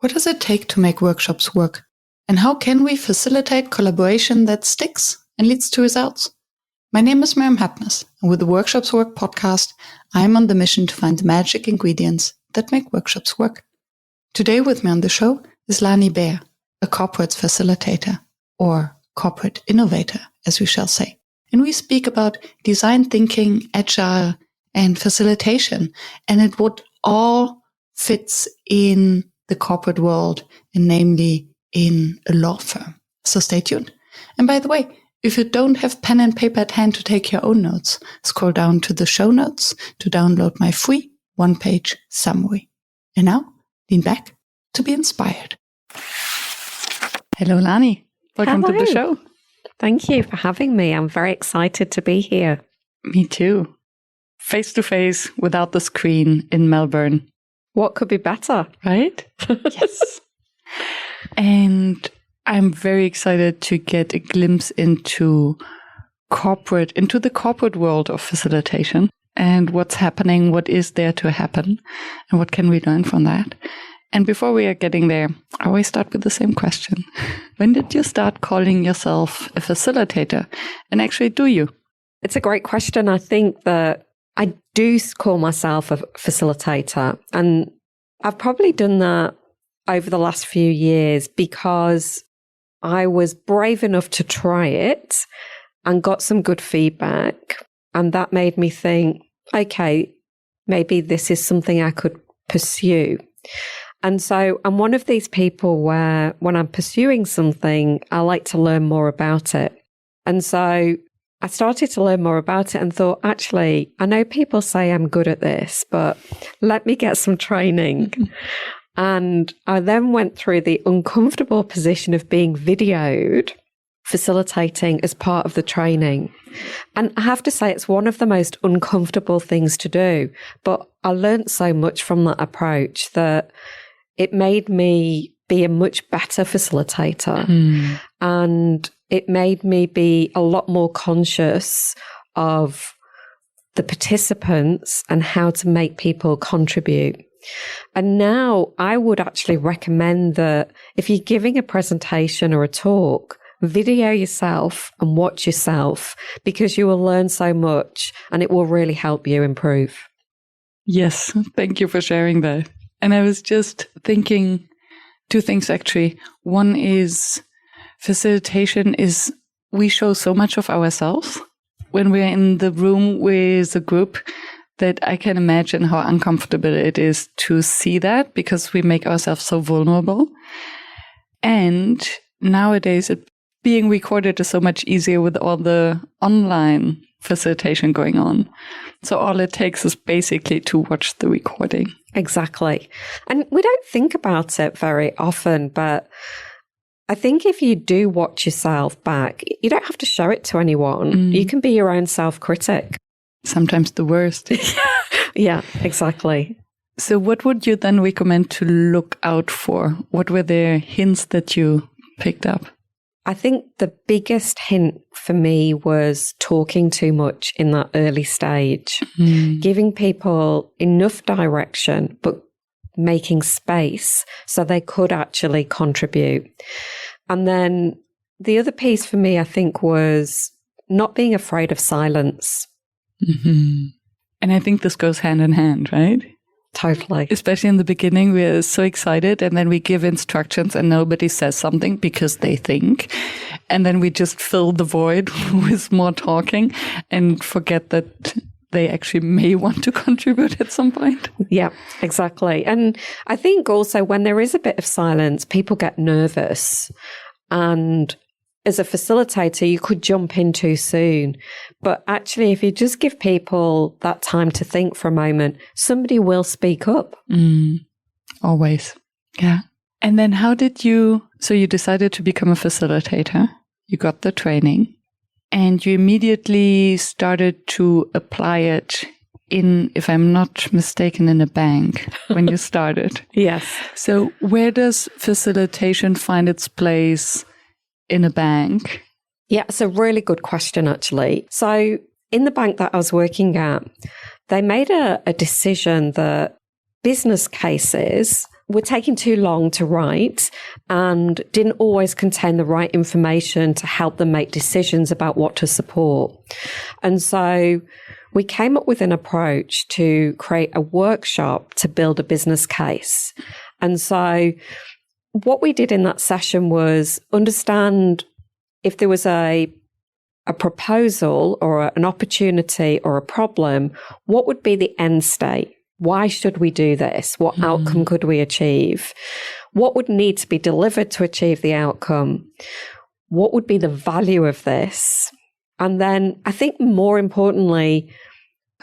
What does it take to make workshops work? And how can we facilitate collaboration that sticks and leads to results? My name is Miriam Happness, and with the Workshops Work podcast, I'm on the mission to find the magic ingredients that make workshops work. Today with me on the show is Lani Beer, a corporate facilitator, or corporate innovator, as we shall say. And we speak about design thinking, agile, and facilitation, and it would all fits in the corporate world, and namely in a law firm. So stay tuned. And by the way, if you don't have pen and paper at hand to take your own notes, scroll down to the show notes to download my free one-page summary. And now, lean back to be inspired. Hello, Lani. Welcome to the show. Thank you for having me. I'm very excited to be here. Me too. Face to face without the screen in Melbourne. What could be better? Right? Yes. And I'm very excited to get a glimpse into the corporate world of facilitation and what's happening, what is there to happen, and what can we learn from that. And before we are getting there, I always start with the same question. When did you start calling yourself a facilitator? And actually, do you? It's a great question. I think that I do call myself a facilitator, and I've probably done that over the last few years because I was brave enough to try it and got some good feedback. And that made me think, okay, maybe this is something I could pursue. And so I'm one of these people where when I'm pursuing something, I like to learn more about it. And so I started to learn more about it and thought, actually, I know people say I'm good at this, but let me get some training. And I then went through the uncomfortable position of being videoed, facilitating as part of the training. And I have to say, it's one of the most uncomfortable things to do. But I learned so much from that approach that it made me be a much better facilitator. And it made me be a lot more conscious of the participants and how to make people contribute. And now I would actually recommend that if you're giving a presentation or a talk, video yourself and watch yourself, because you will learn so much and it will really help you improve. Yes, thank you for sharing that. And I was just thinking two things actually. One is facilitation is we show so much of ourselves when we're in the room with a group that I can imagine how uncomfortable it is to see that because we make ourselves so vulnerable. And nowadays, being recorded is so much easier with all the online facilitation going on. So all it takes is basically to watch the recording. Exactly. And we don't think about it very often, but I think if you do watch yourself back, you don't have to show it to anyone. You can be your own self-critic. Sometimes the worst. Yeah, exactly. So what would you then recommend to look out for? What were the hints that you picked up? I think the biggest hint for me was talking too much in that early stage, giving people enough direction, but making space so they could actually contribute. And then the other piece for me, I think, was not being afraid of silence. And I think this goes hand in hand, right? Totally. Especially in the beginning, we're so excited and then we give instructions and nobody says something because they think. And then we just fill the void with more talking and forget that they actually may want to contribute at some point. Yeah, exactly. And I think also when there is a bit of silence, people get nervous. And as a facilitator, you could jump in too soon. But actually, if you just give people that time to think for a moment, somebody will speak up. Always. Yeah. And then so you decided to become a facilitator. You got the training and you immediately started to apply it in, if I'm not mistaken, in a bank when you started. Yes. So where does facilitation find its place in a bank? Yeah, it's a really good question, actually. So in the bank that I was working at, they made a decision that business cases were taking too long to write and didn't always contain the right information to help them make decisions about what to support. And so we came up with an approach to create a workshop to build a business case. And so what we did in that session was understand if there was a proposal or an opportunity or a problem, what would be the end state? Why should we do this? What outcome could we achieve? What would need to be delivered to achieve the outcome? What would be the value of this? And then I think more importantly,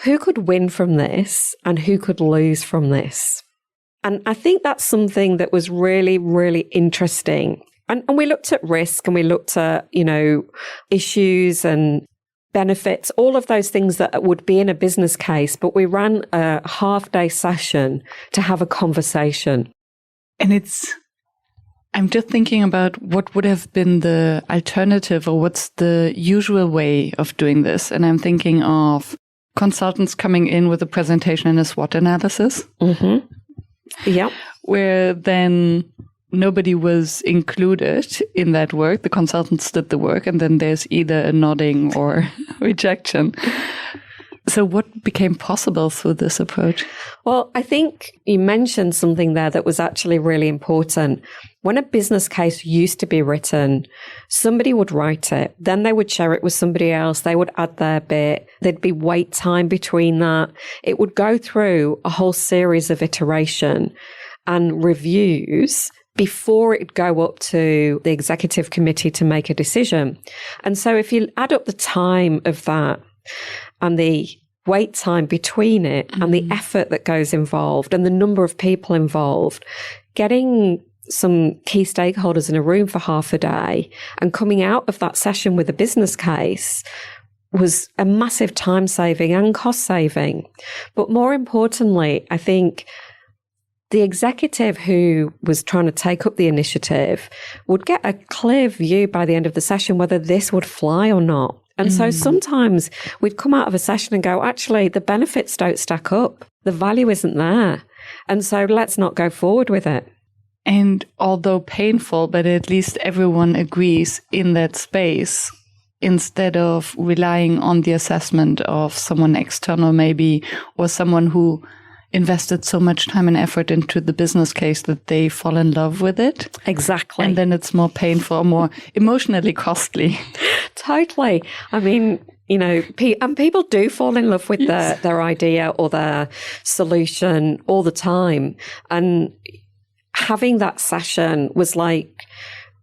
who could win from this and who could lose from this? And I think that's something that was really, really interesting. And we looked at risk and we looked at, issues and benefits, all of those things that would be in a business case, but we ran a half-day session to have a conversation. And I'm just thinking about what would have been the alternative or what's the usual way of doing this. And I'm thinking of consultants coming in with a presentation and a SWOT analysis. Mm-hmm. Yeah. Where then nobody was included in that work. The consultants did the work, and then there's either a nodding or rejection. So what became possible through this approach? Well, I think you mentioned something there that was actually really important. When a business case used to be written, somebody would write it, then they would share it with somebody else, they would add their bit, there'd be wait time between that. It would go through a whole series of iteration and reviews before it'd go up to the executive committee to make a decision. And so if you add up the time of that and the wait time between it and the effort that goes involved and the number of people involved, getting some key stakeholders in a room for half a day and coming out of that session with a business case was a massive time saving and cost saving. But more importantly, I think the executive who was trying to take up the initiative would get a clear view by the end of the session whether this would fly or not. And so sometimes we'd come out of a session and go, actually, the benefits don't stack up. The value isn't there. And so let's not go forward with it. And although painful, but at least everyone agrees in that space, instead of relying on the assessment of someone external maybe, or someone who invested so much time and effort into the business case that they fall in love with it. Exactly. And then it's more painful, more emotionally costly. Totally. I mean, and people do fall in love with their idea or their solution all the time. And having that session was like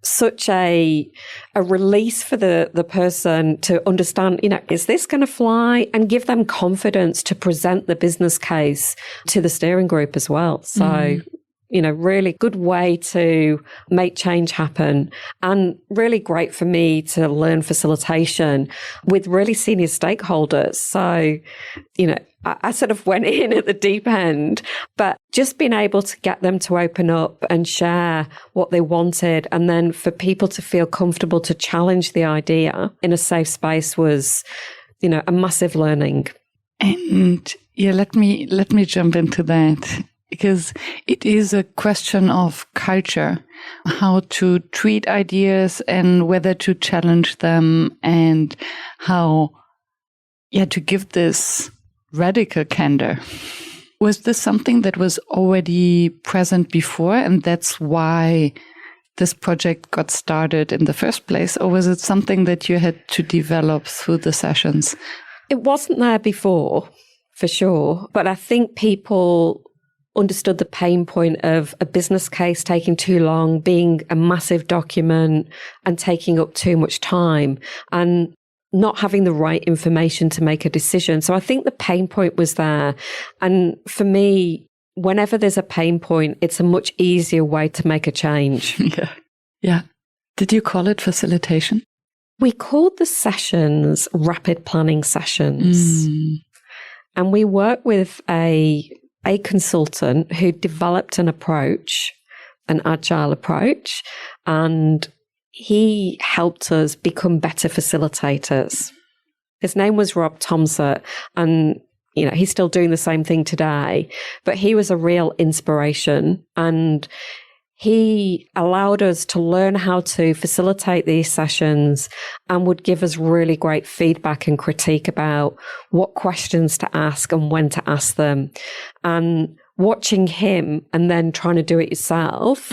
such a release for the person to understand, is this going to fly, and give them confidence to present the business case to the steering group as well. So, really good way to make change happen, and really great for me to learn facilitation with really senior stakeholders. So, I sort of went in at the deep end, but just being able to get them to open up and share what they wanted, and then for people to feel comfortable to challenge the idea in a safe space was, a massive learning. And let me jump into that, because it is a question of culture, how to treat ideas and whether to challenge them, and how, to give this radical candor. Was this something that was already present before, and that's why this project got started in the first place? Or was it something that you had to develop through the sessions? It wasn't there before, for sure. But I think people understood the pain point of a business case taking too long, being a massive document and taking up too much time, and not having the right information to make a decision. So I think the pain point was there. And for me, whenever there's a pain point, it's a much easier way to make a change. Yeah. Did you call it facilitation? We called the sessions rapid planning sessions. And we worked with a consultant who developed an approach, an agile approach, and he helped us become better facilitators. His name was Rob Thompson, and he's still doing the same thing today, but he was a real inspiration, and he allowed us to learn how to facilitate these sessions and would give us really great feedback and critique about what questions to ask and when to ask them. And watching him and then trying to do it yourself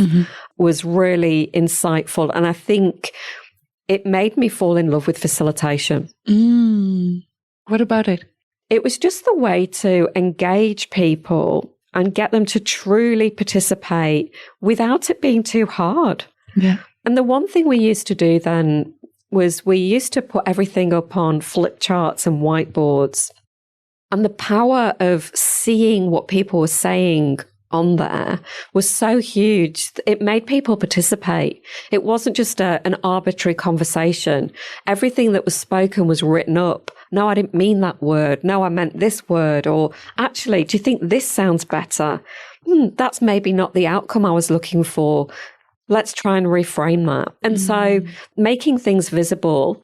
was really insightful. And I think it made me fall in love with facilitation. What about it? It was just the way to engage people and get them to truly participate without it being too hard. Yeah. And the one thing we used to do then was we used to put everything up on flip charts and whiteboards. And the power of seeing what people were saying on there was so huge. It made people participate. It wasn't just an arbitrary conversation. Everything that was spoken was written up. No, I didn't mean that word. No, I meant this word. Or actually, do you think this sounds better? That's maybe not the outcome I was looking for. Let's try and reframe that. And so making things visible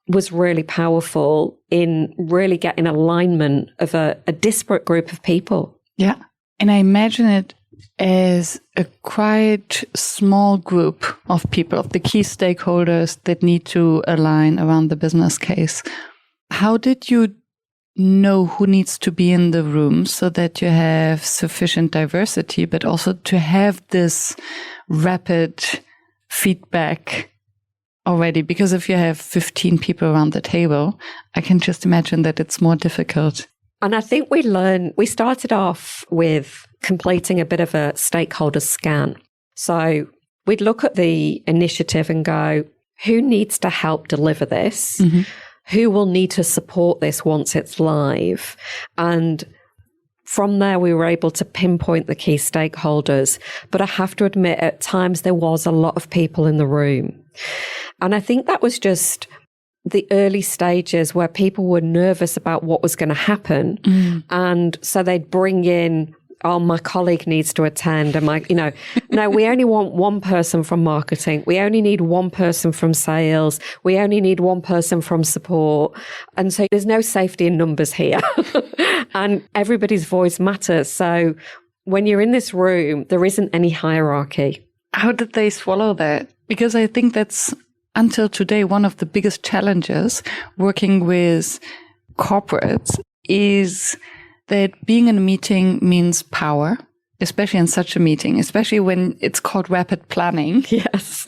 was really powerful in really getting alignment of a disparate group of people. Yeah. And I imagine it as a quite small group of people, of the key stakeholders that need to align around the business case. How did you know who needs to be in the room so that you have sufficient diversity, but also to have this rapid feedback already? Because if you have 15 people around the table, I can just imagine that it's more difficult. And I think we started off with completing a bit of a stakeholder scan. So we'd look at the initiative and go, who needs to help deliver this? Who will need to support this once it's live? And from there, we were able to pinpoint the key stakeholders. But I have to admit, at times there was a lot of people in the room. And I think that was just the early stages where people were nervous about what was going to happen. And so they'd bring in, oh, my colleague needs to attend. And no, we only want one person from marketing. We only need one person from sales. We only need one person from support. And so there's no safety in numbers here. And everybody's voice matters. So when you're in this room, there isn't any hierarchy. How did they swallow that? Because I think that's, until today, one of the biggest challenges working with corporates is that being in a meeting means power, especially in such a meeting, especially when it's called rapid planning. Yes.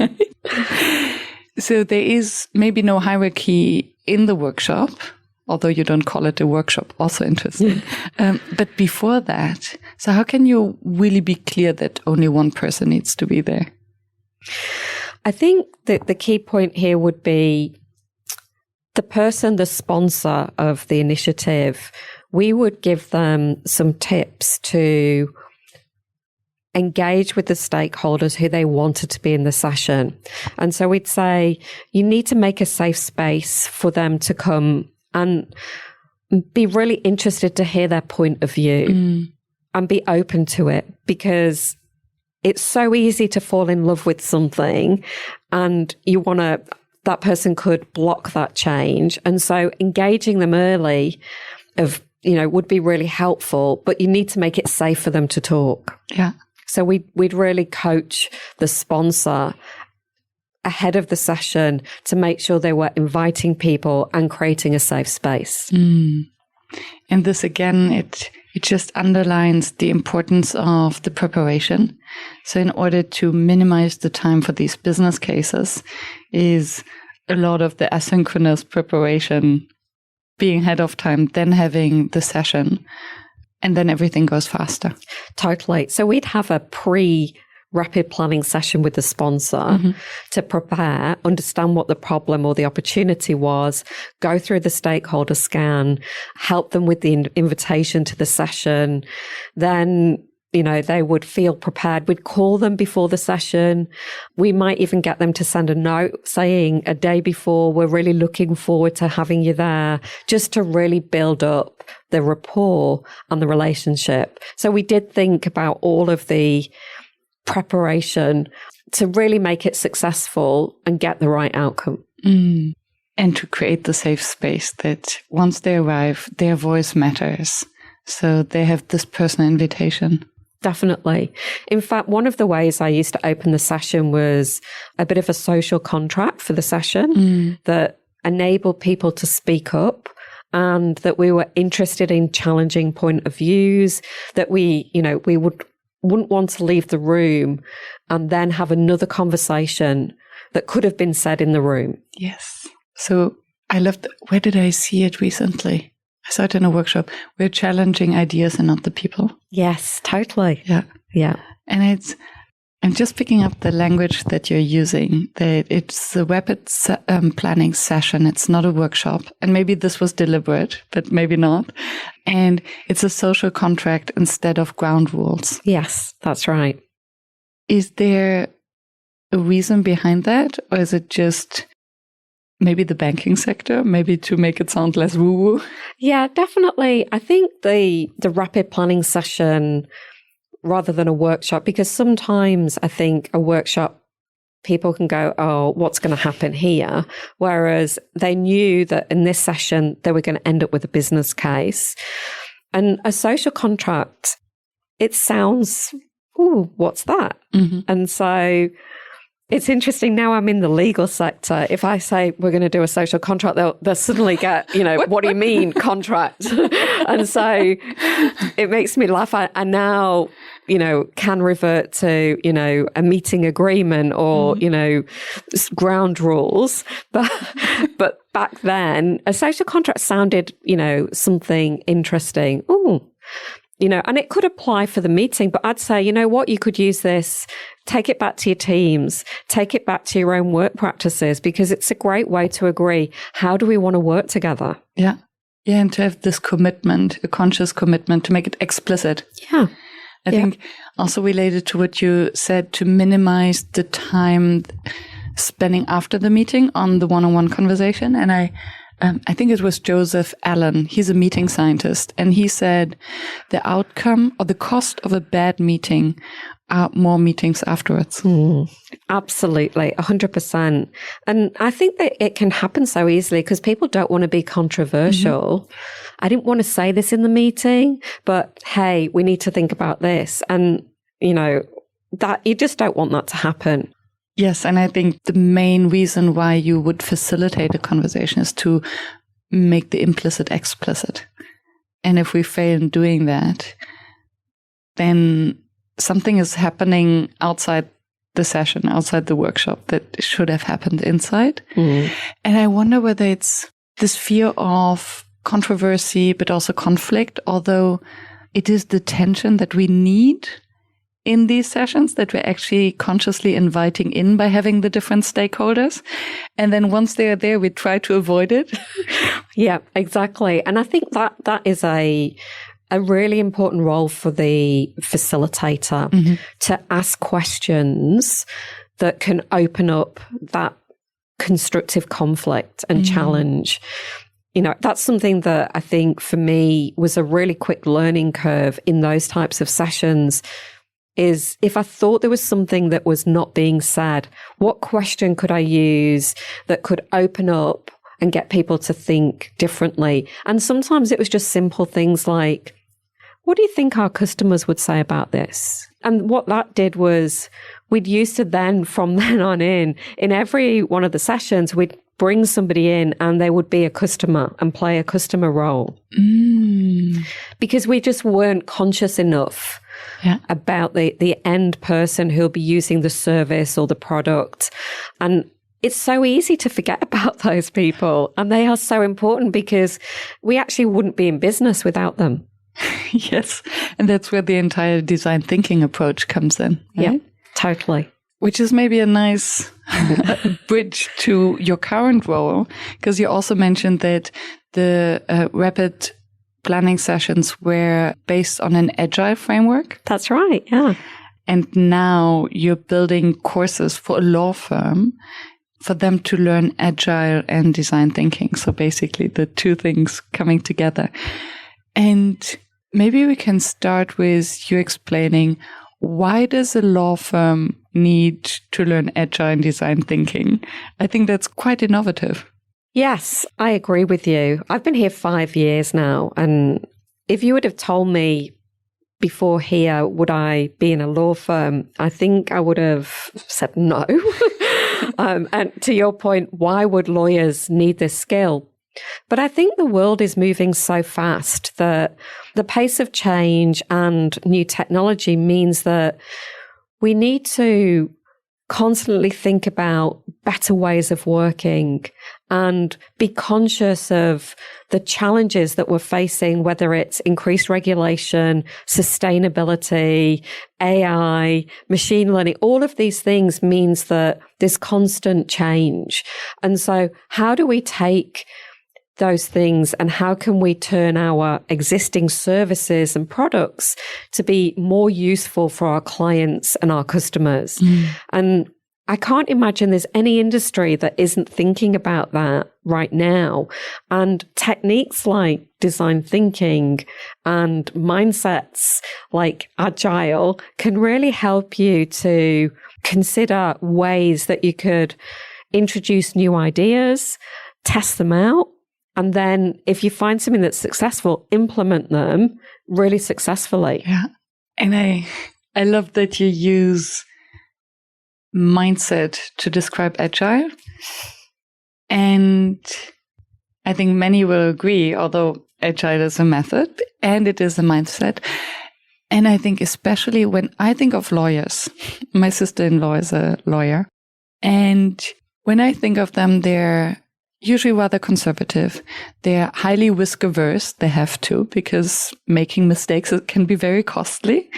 So there is maybe no hierarchy in the workshop, although you don't call it a workshop, also interesting. But before that, so how can you really be clear that only one person needs to be there? I think that the key point here would be the person, the sponsor of the initiative. We would give them some tips to engage with the stakeholders who they wanted to be in the session. And so we'd say, you need to make a safe space for them to come and be really interested to hear their point of view and be open to it, because it's so easy to fall in love with something and that person could block that change. And so engaging them early would be really helpful, but you need to make it safe for them to talk. Yeah. So we'd really coach the sponsor ahead of the session to make sure they were inviting people and creating a safe space. And this again, it just underlines the importance of the preparation. So in order to minimize the time for these business cases is a lot of the asynchronous preparation being ahead of time, then having the session, and then everything goes faster. Totally. So we'd have a rapid planning session with the sponsor to prepare, understand what the problem or the opportunity was, go through the stakeholder scan, help them with the invitation to the session. Then, they would feel prepared. We'd call them before the session. We might even get them to send a note saying a day before, we're really looking forward to having you there, just to really build up the rapport and the relationship. So we did think about all of the preparation to really make it successful and get the right outcome. and to create the safe space that once they arrive, their voice matters. So they have this personal invitation. Definitely. In fact, one of the ways I used to open the session was a bit of a social contract for the session that enabled people to speak up, and that we were interested in challenging point of views, that we wouldn't want to leave the room and then have another conversation that could have been said in the room. Yes. So I loved, where did I see it recently? I saw it in a workshop. We're challenging ideas and not the people. Yes, totally. Yeah. Yeah. And I'm just picking up the language that you're using, that it's a rapid planning session. It's not a workshop. And maybe this was deliberate, but maybe not. And it's a social contract instead of ground rules. Yes, that's right. Is there a reason behind that? Or is it just maybe the banking sector, maybe to make it sound less woo-woo? Yeah, definitely. I think the rapid planning session rather than a workshop, because sometimes I think a workshop, people can go, oh, what's going to happen here? Whereas they knew that in this session, they were going to end up with a business case. And a social contract, it sounds, ooh, what's that? Mm-hmm. And so it's interesting. Now I'm in the legal sector. If I say we're going to do a social contract, they'll suddenly get, what do you mean contract? And so it makes me laugh. I now, can revert to, a meeting agreement or, ground rules. But back then, a social contract sounded, something interesting. Ooh. And it could apply for the meeting, but I'd say, you could use this, take it back to your teams, take it back to your own work practices, because it's a great way to agree. How do we want to work together? Yeah. Yeah. And to have this commitment, a conscious commitment, to make it explicit. Yeah. I think also related to what you said, to minimize the time spending after the meeting on the one-on-one conversation. And I think it was Joseph Allen. He's a meeting scientist. And he said the outcome or the cost of a bad meeting are more meetings afterwards. Absolutely, 100%. And I think that it can happen so easily because people don't want to be controversial. Mm-hmm. I didn't want to say this in the meeting, but hey, we need to think about this. And, that you just don't want that to happen. Yes, and I think the main reason why you would facilitate a conversation is to make the implicit explicit. And if we fail in doing that, then something is happening outside the session, outside the workshop that should have happened inside. Mm. And I wonder whether it's this fear of controversy, but also conflict, although it is the tension that we need in these sessions that we're actually consciously inviting in by having the different stakeholders. And then once they are there, we try to avoid it. Yeah, exactly. And I think that is a really important role for the facilitator, mm-hmm. to ask questions that can open up that constructive conflict and mm-hmm. challenge. That's something that I think for me was a really quick learning curve in those types of sessions. Is if I thought there was something that was not being said, what question could I use that could open up and get people to think differently? And sometimes it was just simple things like, what do you think our customers would say about this? And what that did was we'd used to then, from then on in every one of the sessions, we'd bring somebody in and they would be a customer and play a customer role. Because we just weren't conscious enough about the end person who'll be using the service or the product. And it's so easy to forget about those people. And they are so important because we actually wouldn't be in business without them. Yes. And that's where the entire design thinking approach comes in. Right? Yeah, totally. Which is maybe a nice bridge to your current role, because you also mentioned that the rapid planning sessions were based on an agile framework. That's right, yeah. And now you're building courses for a law firm for them to learn agile and design thinking. So basically the two things coming together. And maybe we can start with you explaining, why does a law firm need to learn agile and design thinking? I think that's quite innovative. Yes, I agree with you. I've been here 5 years now. And if you would have told me before here, would I be in a law firm? I think I would have said no. And to your point, why would lawyers need this skill? But I think the world is moving so fast that the pace of change and new technology means that we need to constantly think about better ways of working and be conscious of the challenges that we're facing, whether it's increased regulation, sustainability, AI, machine learning. All of these things means that there's constant change. And so how do we take those things and how can we turn our existing services and products to be more useful for our clients and our customers? And I can't imagine there's any industry that isn't thinking about that right now. And techniques like design thinking and mindsets like agile can really help you to consider ways that you could introduce new ideas, test them out, and then if you find something that's successful, implement them really successfully. Yeah. And I love that you use mindset to describe agile. And I think many will agree, although agile is a method and it is a mindset. And I think especially when I think of lawyers, my sister-in-law is a lawyer. And when I think of them, they're usually rather conservative. They're highly risk averse. They have to, because making mistakes can be very costly.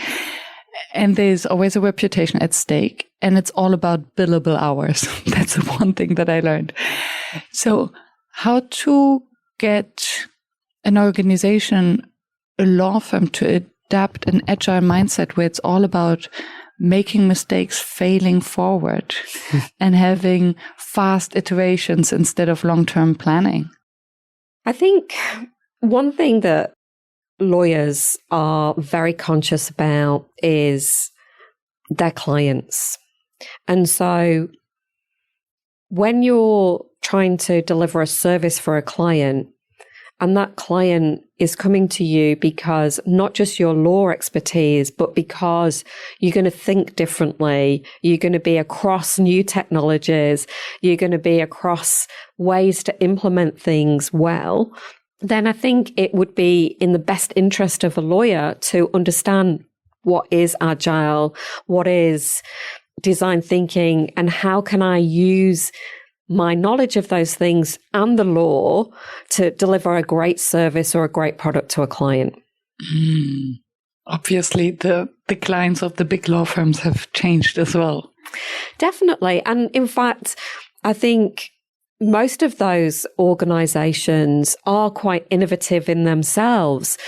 And there's always a reputation at stake. And it's all about billable hours. That's the one thing that I learned. So how to get an organization, a law firm, to adapt an agile mindset where it's all about making mistakes, failing forward, and having fast iterations instead of long-term planning? I think one thing that lawyers are very conscious about is their clients. And so when you're trying to deliver a service for a client, and that client is coming to you because not just your law expertise, but because you're going to think differently, you're going to be across new technologies, you're going to be across ways to implement things well, then I think it would be in the best interest of a lawyer to understand what is agile, what is design thinking, and how can I use my knowledge of those things and the law to deliver a great service or a great product to a client. Obviously, the clients of the big law firms have changed as well. Definitely. And in fact, I think most of those organizations are quite innovative in themselves,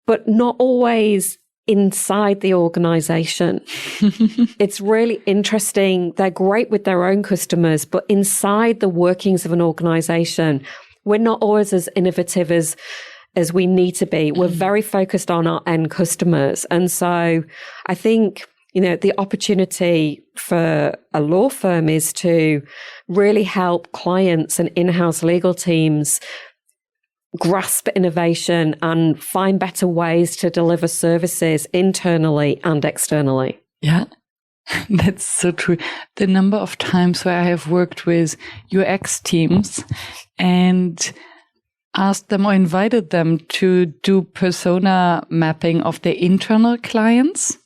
but not always inside the organization. It's really interesting. They're great with their own customers, but inside the workings of an organization, we're not always as innovative as we need to be. We're very focused on our end customers. And so I think, the opportunity for a law firm is to really help clients and in-house legal teams grasp innovation and find better ways to deliver services internally and externally. Yeah, that's so true. The number of times where I have worked with UX teams and asked them or invited them to do persona mapping of their internal clients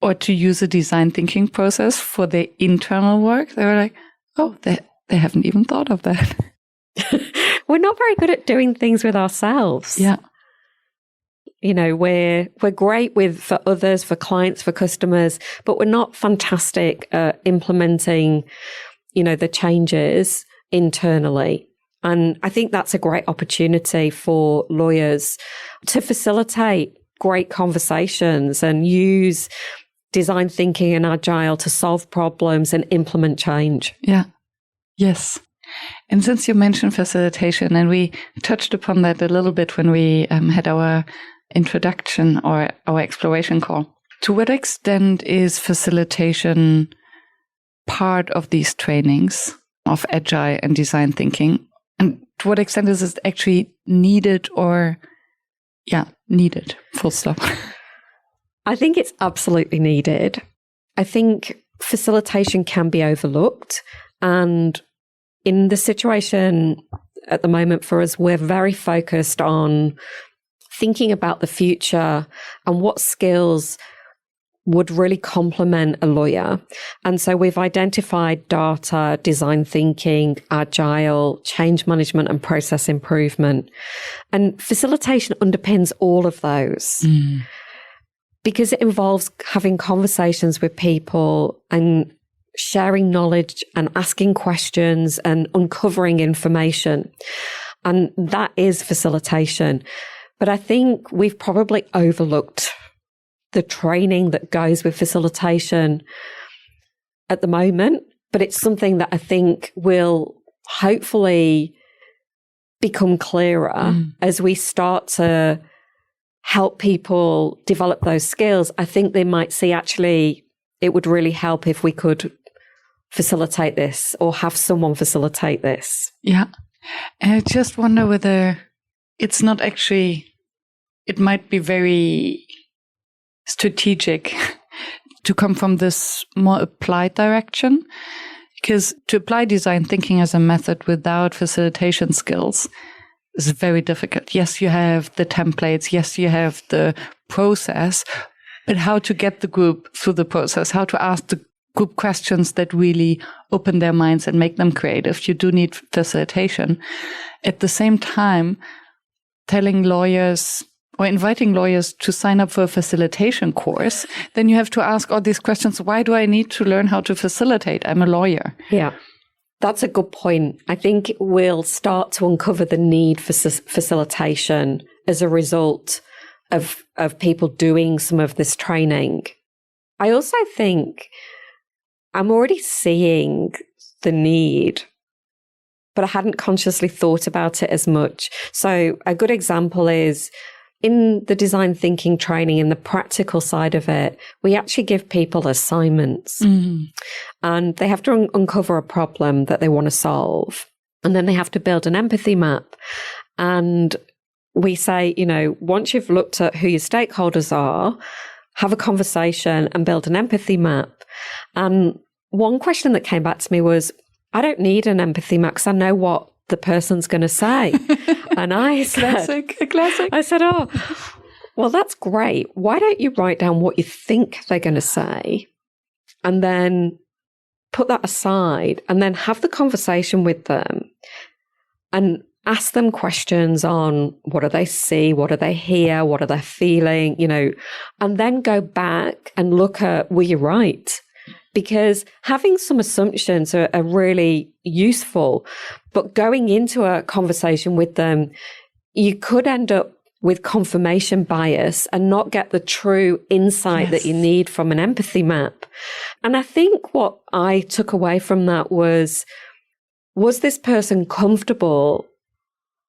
or to use a design thinking process for their internal work, they were like, oh, they haven't even thought of that. We're not very good at doing things with ourselves. Yeah. We're great for others, for clients, for customers, but we're not fantastic at implementing, the changes internally. And I think that's a great opportunity for lawyers to facilitate great conversations and use design thinking and agile to solve problems and implement change. Yeah. Yes. And since you mentioned facilitation, and we touched upon that a little bit when we had our introduction or our exploration call, to what extent is facilitation part of these trainings? of agile and design thinking? And to what extent is it actually needed or, needed, full stop? I think it's absolutely needed. I think facilitation can be overlooked. And in the situation at the moment for us, we're very focused on thinking about the future and what skills would really complement a lawyer. And so we've identified data, design thinking, agile, change management, and process improvement. And facilitation underpins all of those because it involves having conversations with people and sharing knowledge and asking questions and uncovering information. And that is facilitation. But I think we've probably overlooked the training that goes with facilitation at the moment, but it's something that I think will hopefully become clearer as we start to help people develop those skills. I think they might see actually it would really help if we could facilitate this or have someone facilitate this. Yeah. And I just wonder whether it's not actually, it might be very strategic to come from this more applied direction, because to apply design thinking as a method without facilitation skills is very difficult. Yes, you have the templates. Yes, you have the process, but how to get the group through the process, how to ask the group questions that really open their minds and make them creative. You do need facilitation. At the same time, telling lawyers or inviting lawyers to sign up for a facilitation course, then you have to ask all these questions. Why do I need to learn how to facilitate? I'm a lawyer. Yeah, that's a good point. I think we'll start to uncover the need for facilitation as a result of people doing some of this training. I also think I'm already seeing the need, but I hadn't consciously thought about it as much. So a good example is in the design thinking training, in the practical side of it, we actually give people assignments and they have to uncover a problem that they want to solve. And then they have to build an empathy map. And we say, once you've looked at who your stakeholders are, have a conversation and build an empathy map. And one question that came back to me was, I don't need an empathy map because I know what the person's going to say. And I said, a classic. I said, oh, well, that's great. Why don't you write down what you think they're going to say and then put that aside and then have the conversation with them and ask them questions on what do they see, what do they hear, what are they feeling, and then go back and look at, were you right? Because having some assumptions are really useful, but going into a conversation with them, you could end up with confirmation bias and not get the true insight that you need from an empathy map. And I think what I took away from that was this person comfortable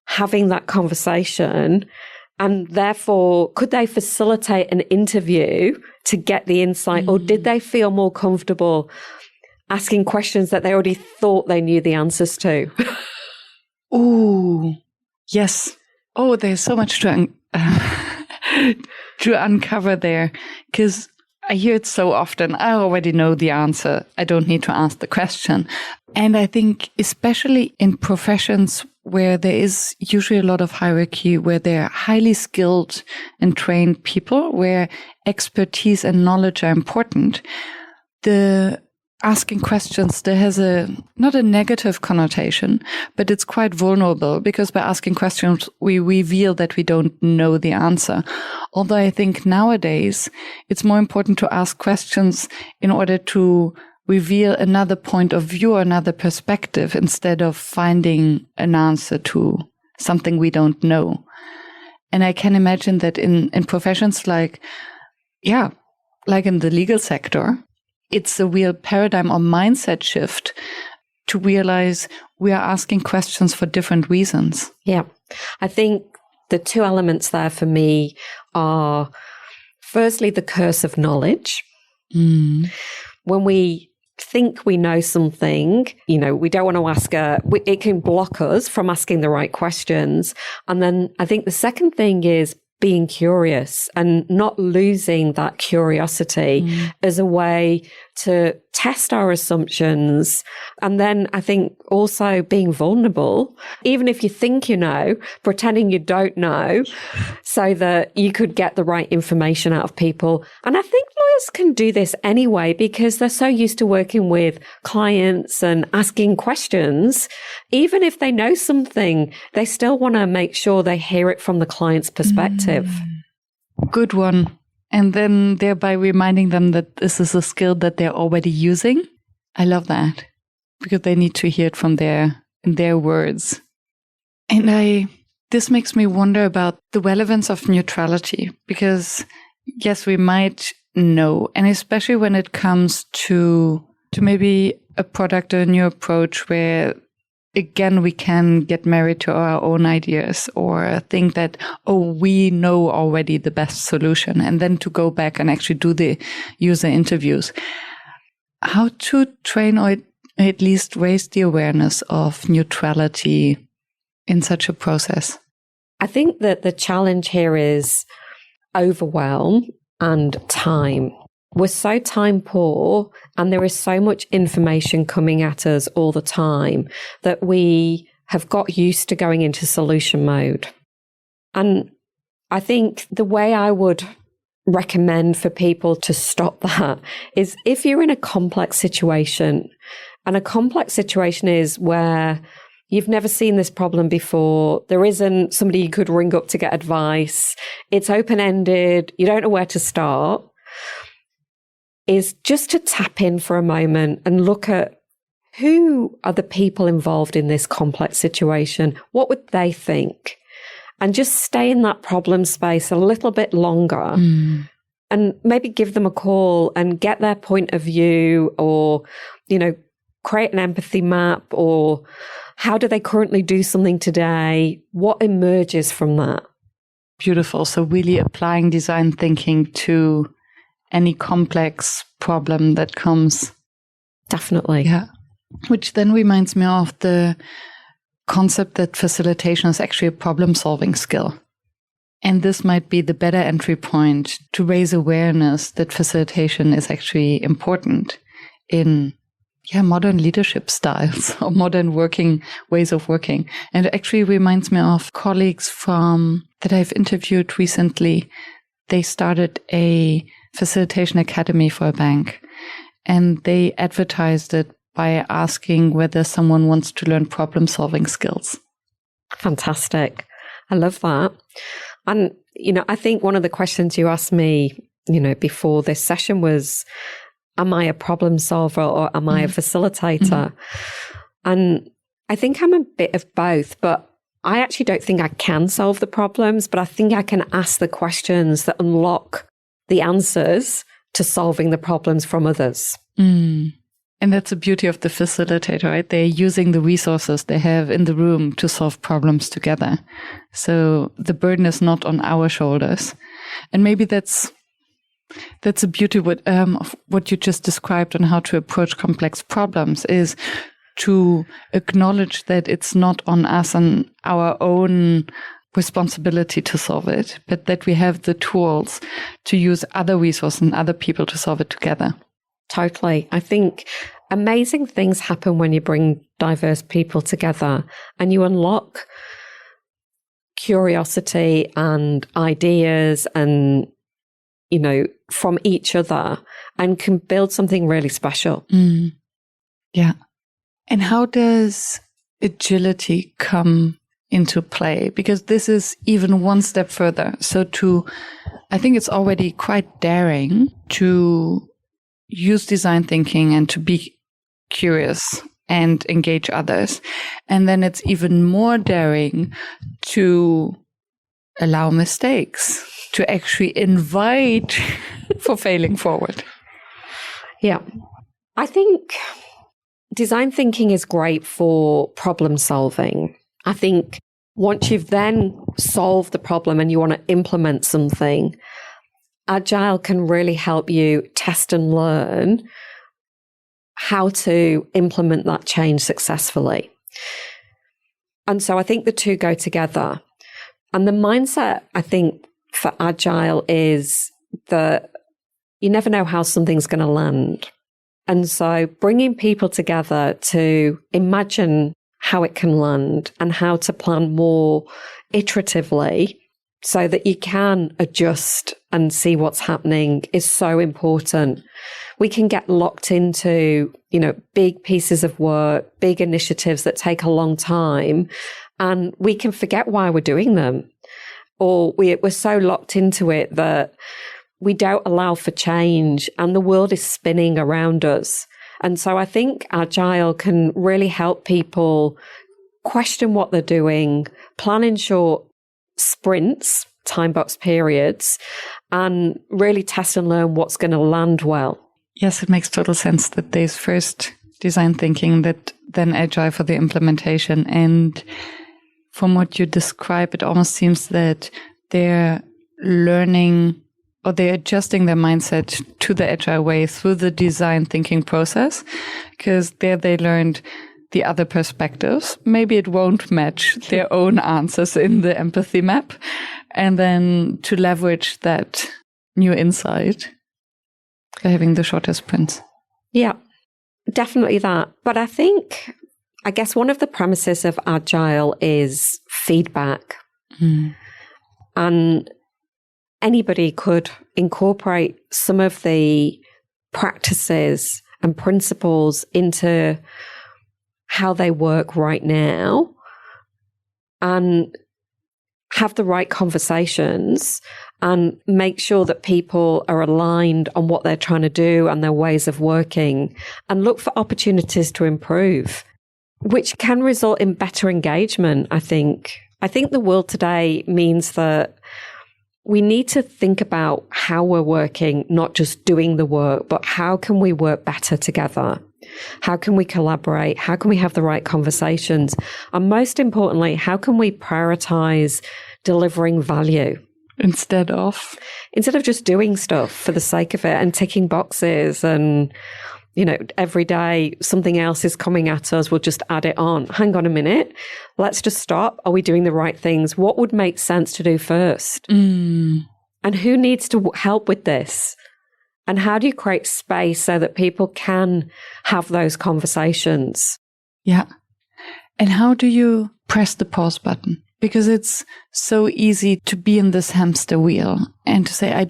having that conversation? And therefore, could they facilitate an interview to get the insight? Or did they feel more comfortable asking questions that they already thought they knew the answers to? Ooh, yes. Oh, there's so much to uncover there. Because I hear it so often. I already know the answer. I don't need to ask the question. And I think especially in professions where there is usually a lot of hierarchy, where they're highly skilled and trained people, where expertise and knowledge are important, the asking questions, there has not a negative connotation, but it's quite vulnerable because by asking questions, we reveal that we don't know the answer. Although I think nowadays it's more important to ask questions in order to reveal another point of view or another perspective instead of finding an answer to something we don't know. And I can imagine that in professions like in the legal sector, it's a real paradigm or mindset shift to realize we are asking questions for different reasons. Yeah. I think the two elements there for me are firstly the curse of knowledge. When we think we know something, we don't want to ask it can block us from asking the right questions. And then I think the second thing is being curious and not losing that curiosity as a way to test our assumptions. And then I think also being vulnerable, even if you think you know, pretending you don't know so that you could get the right information out of people. And I think lawyers can do this anyway because they're so used to working with clients and asking questions. Even if they know something, they still want to make sure they hear it from the client's perspective. Good one. And then thereby reminding them that this is a skill that they're already using. I love that because they need to hear it from in their words. And this makes me wonder about the relevance of neutrality because yes, we might know, and especially when it comes to maybe a product or a new approach where again, we can get married to our own ideas or think that, we know already the best solution. And then to go back and actually do the user interviews. How to train or at least raise the awareness of neutrality in such a process? I think that the challenge here is overwhelm and time. We're so time poor and there is so much information coming at us all the time that we have got used to going into solution mode. And I think the way I would recommend for people to stop that is if you're in a complex situation, and a complex situation is where you've never seen this problem before, there isn't somebody you could ring up to get advice, it's open-ended, you don't know where to start, is just to tap in for a moment and look at who are the people involved in this complex situation? What would they think? And just stay in that problem space a little bit longer and maybe give them a call and get their point of view or, create an empathy map or how do they currently do something today? What emerges from that? Beautiful. So really applying design thinking to any complex problem that comes. Definitely. Yeah. Which then reminds me of the concept that facilitation is actually a problem-solving skill. And this might be the better entry point to raise awareness that facilitation is actually important in modern leadership styles or modern ways of working. And it actually reminds me of colleagues that I've interviewed recently. They started a facilitation academy for a bank, and they advertised it by asking whether someone wants to learn problem-solving skills. Fantastic. I love that. And, I think one of the questions you asked me, before this session was, am I a problem solver or am I a facilitator? And I think I'm a bit of both, but I actually don't think I can solve the problems, but I think I can ask the questions that unlock the answers to solving the problems from others. And that's the beauty of the facilitator, right? They're using the resources they have in the room to solve problems together. So the burden is not on our shoulders. And maybe that's a beauty of what you just described on how to approach complex problems is to acknowledge that it's not on us and our own responsibility to solve it, but that we have the tools to use other resources and other people to solve it together. Totally. I think amazing things happen when you bring diverse people together and you unlock curiosity and ideas and, from each other and can build something really special. Yeah. And how does agility come into play? Because this is even one step further. So I think it's already quite daring to use design thinking and to be curious and engage others. And then it's even more daring to allow mistakes, to actually invite for failing forward. Yeah. I think design thinking is great for problem solving. I think once you've then solved the problem and you want to implement something, Agile can really help you test and learn how to implement that change successfully. And so I think the two go together. And the mindset, I think, for Agile is that you never know how something's going to land. And so bringing people together to imagine how it can land and how to plan more iteratively so that you can adjust and see what's happening is so important. We can get locked into, big pieces of work, big initiatives that take a long time, and we can forget why we're doing them. Or we're so locked into it that we don't allow for change and the world is spinning around us. And so I think Agile can really help people question what they're doing, plan in short sprints, time box periods, and really test and learn what's going to land well. Yes, it makes total sense that there's first design thinking, that then Agile for the implementation. And from what you describe, it almost seems that they're learning or they're adjusting their mindset to the Agile way through the design thinking process, because there they learned the other perspectives. Maybe it won't match their own answers in the empathy map. And then to leverage that new insight by having the shorter sprints. Yeah, definitely that. But I guess one of the premises of Agile is feedback. And anybody could incorporate some of the practices and principles into how they work right now and have the right conversations and make sure that people are aligned on what they're trying to do and their ways of working, and look for opportunities to improve, which can result in better engagement, I think. I think the world today means that we need to think about how we're working, not just doing the work, but how can we work better together? How can we collaborate? How can we have the right conversations? And most importantly, how can we prioritize delivering value? Instead of just doing stuff for the sake of it and ticking boxes and, every day something else is coming at us, we'll just add it on. Hang on a minute. Let's just stop. Are we doing the right things? What would make sense to do first? And who needs to help with this? And how do you create space so that people can have those conversations? Yeah. And how do you press the pause button? Because it's so easy to be in this hamster wheel and to say,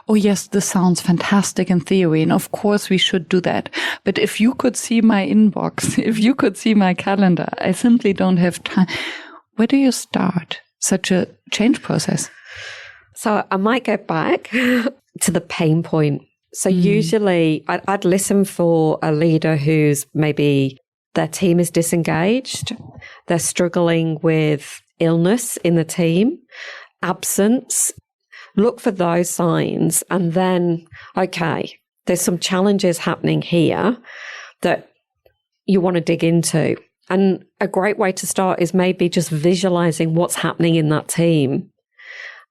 oh yes, this sounds fantastic in theory. And of course we should do that. But if you could see my inbox, if you could see my calendar, I simply don't have time. Where do you start such a change process? So I might go back to the pain point. So usually I'd listen for a leader who's maybe their team is disengaged. They're struggling with illness in the team, absence. Look for those signs. And then, okay, there's some challenges happening here that you want to dig into. And a great way to start is maybe just visualizing what's happening in that team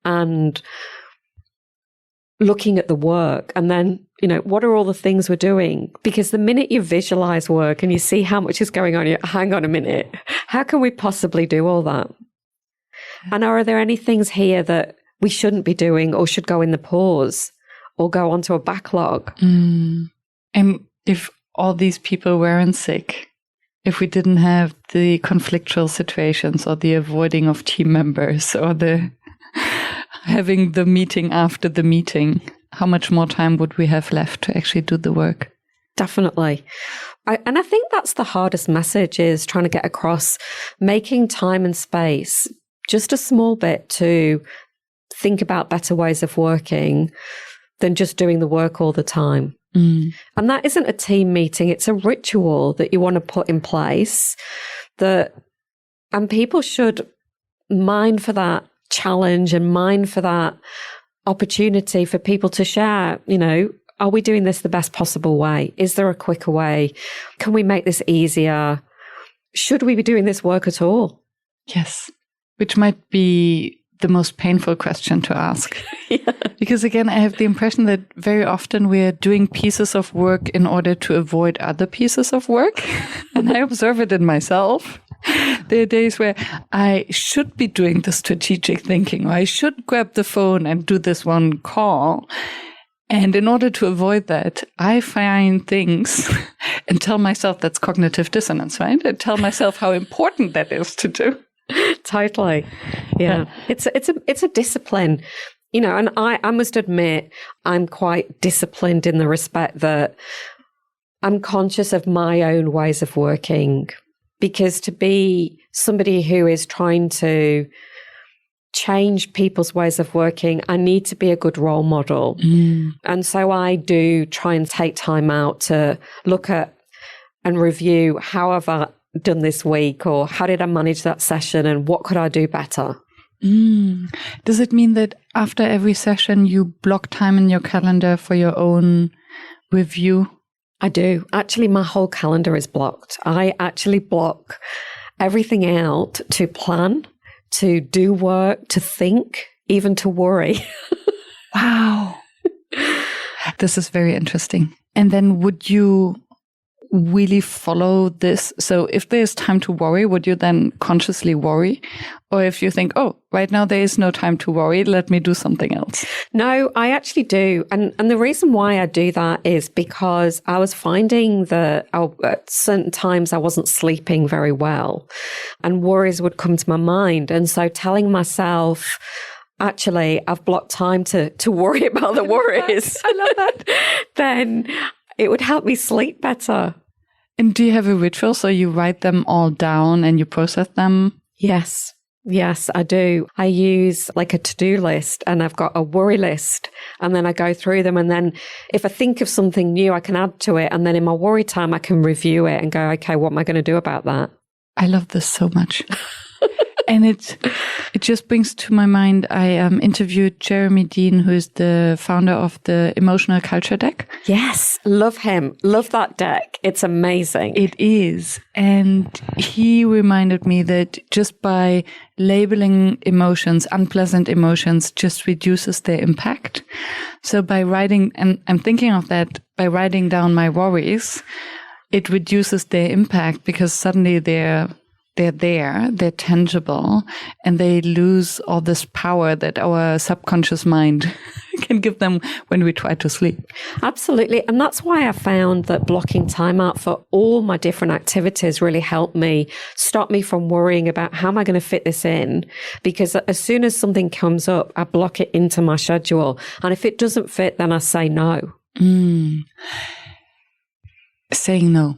and looking at the work. And then, what are all the things we're doing? Because the minute you visualize work and you see how much is going on, hang on a minute, how can we possibly do all that? And are there any things here that we shouldn't be doing or should go in the pause or go onto a backlog? And if all these people weren't sick, if we didn't have the conflictual situations or the avoiding of team members or the having the meeting after the meeting, how much more time would we have left to actually do the work? Definitely. And I think that's the hardest message, is trying to get across, making time and space just a small bit to think about better ways of working than just doing the work all the time. And that isn't a team meeting. It's a ritual that you want to put in place and people should mind for that challenge and mind for that opportunity for people to share, are we doing this the best possible way? Is there a quicker way? Can we make this easier? Should we be doing this work at all? Yes. Which might be the most painful question to ask. Yeah. Because again, I have the impression that very often we're doing pieces of work in order to avoid other pieces of work. And I observe it in myself. There are days where I should be doing the strategic thinking, or I should grab the phone and do this one call. And in order to avoid that, I find things and tell myself that's cognitive dissonance, right? I tell myself how important that is to do. Totally. Yeah. It's a discipline, you know, and I must admit I'm quite disciplined in the respect that I'm conscious of my own ways of working, because to be somebody who is trying to change people's ways of working, I need to be a good role model. And so I do try and take time out to look at and review how have I done this week, or how did I manage that session, and what could I do better? Does it mean that after every session you block time in your calendar for your own review? I do. Actually, my whole calendar is blocked. I actually block everything out to plan, to do work, to think, even to worry. Wow. This is very interesting. And then would you really follow this? So if there's time to worry, would you then consciously worry? Or if you think, oh, right now there is no time to worry, let me do something else? No, I actually do. And the reason why I do that is because I was finding that at certain times I wasn't sleeping very well and worries would come to my mind. And so telling myself, actually, I've blocked time to worry about the worries. I love that. Then it would help me sleep better. And do you have a ritual? So you write them all down and you process them? Yes. Yes, I do. I use like a to-do list, and I've got a worry list, and then I go through them. And then if I think of something new, I can add to it. And then in my worry time, I can review it and go, okay, what am I going to do about that? I love this so much. And it just brings to my mind, I interviewed Jeremy Dean, who is the founder of the Emotional Culture Deck. Yes, love him. Love that deck. It's amazing. It is. And he reminded me that just by labeling emotions, unpleasant emotions, just reduces their impact. So by writing, and I'm thinking of that, by writing down my worries, it reduces their impact because suddenly they're tangible, and they lose all this power that our subconscious mind can give them when we try to sleep. Absolutely. And that's why I found that blocking time out for all my different activities really helped me, stop me from worrying about how am I going to fit this in? Because as soon as something comes up, I block it into my schedule. And if it doesn't fit, then I say no. Saying no.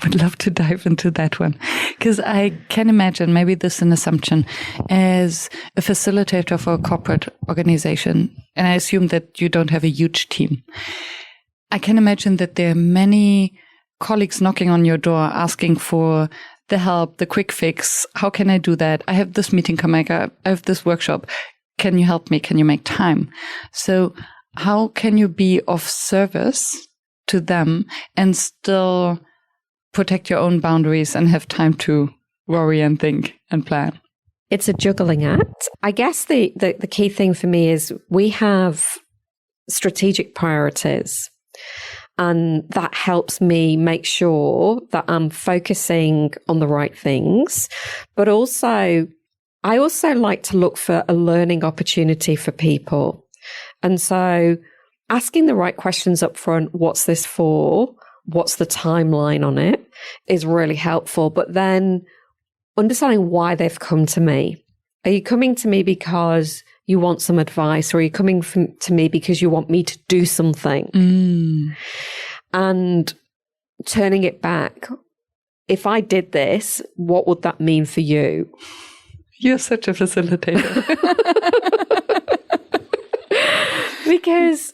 Would love to dive into that one, because I can imagine, maybe this is an assumption, as a facilitator for a corporate organization, and I assume that you don't have a huge team. I can imagine that there are many colleagues knocking on your door asking for the help, the quick fix. How can I do that? I have this meeting coming up. I have this workshop. Can you help me? Can you make time? So how can you be of service to them and still protect your own boundaries and have time to worry and think and plan? It's a juggling act. I guess the key thing for me is we have strategic priorities, and that helps me make sure that I'm focusing on the right things. But also, I also like to look for a learning opportunity for people. And so asking the right questions up front, what's this for? What's the timeline on it, is really helpful. But then understanding why they've come to me. Are you coming to me because you want some advice, or are you coming to me because you want me to do something? And turning it back. If I did this, what would that mean for you? You're such a facilitator. Because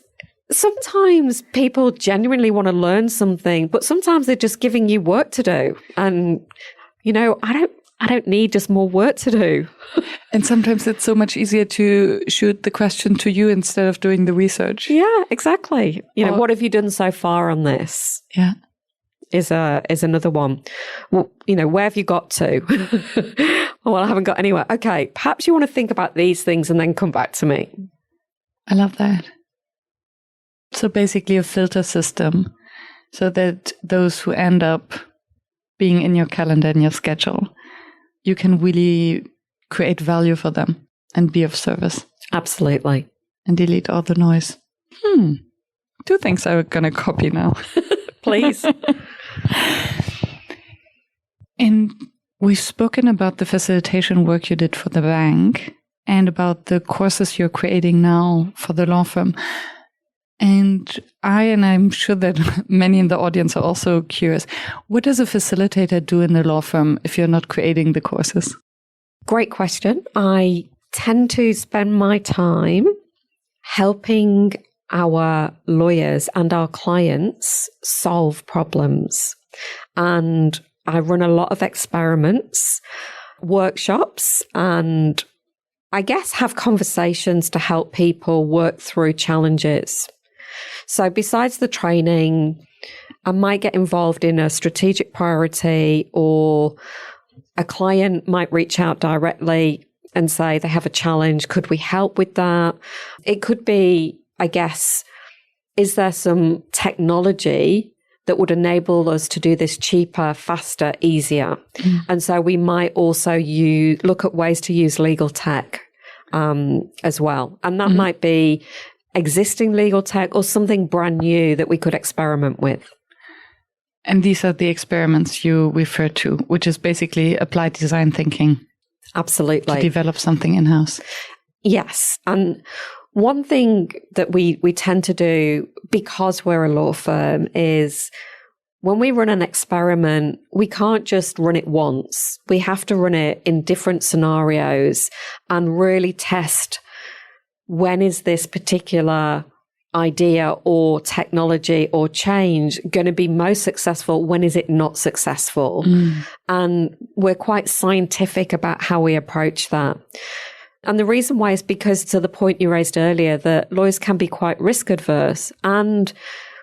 sometimes people genuinely want to learn something, but sometimes they're just giving you work to do. And, you know, I don't need just more work to do. And sometimes it's so much easier to shoot the question to you instead of doing the research. Yeah, exactly. You know, what have you done so far on this? Yeah. Is another one. Well, you know, where have you got to? Oh, well, I haven't got anywhere. Okay, perhaps you want to think about these things and then come back to me. I love that. So basically a filter system so that those who end up being in your calendar and your schedule, you can really create value for them and be of service. Absolutely. And delete all the noise. 2 things I'm going to copy now. Please. And we've spoken about the facilitation work you did for the bank and about the courses you're creating now for the law firm. And I'm sure that many in the audience are also curious. What does a facilitator do in the law firm if you're not creating the courses? Great question. I tend to spend my time helping our lawyers and our clients solve problems. And I run a lot of experiments, workshops, and I guess have conversations to help people work through challenges. So besides the training, I might get involved in a strategic priority, or a client might reach out directly and say they have a challenge. Could we help with that? It could be, I guess, is there some technology that would enable us to do this cheaper, faster, easier? And so we might also look at ways to use legal tech as well. And that might be existing legal tech or something brand new that we could experiment with. And these are the experiments you refer to, which is basically applied design thinking. Absolutely. To develop something in-house. Yes. And one thing that we tend to do, because we're a law firm, is when we run an experiment, we can't just run it once. We have to run it in different scenarios and really test, when is this particular idea or technology or change going to be most successful? When is it not successful? And we're quite scientific about how we approach that. And the reason why is because, to the point you raised earlier, that lawyers can be quite risk adverse, and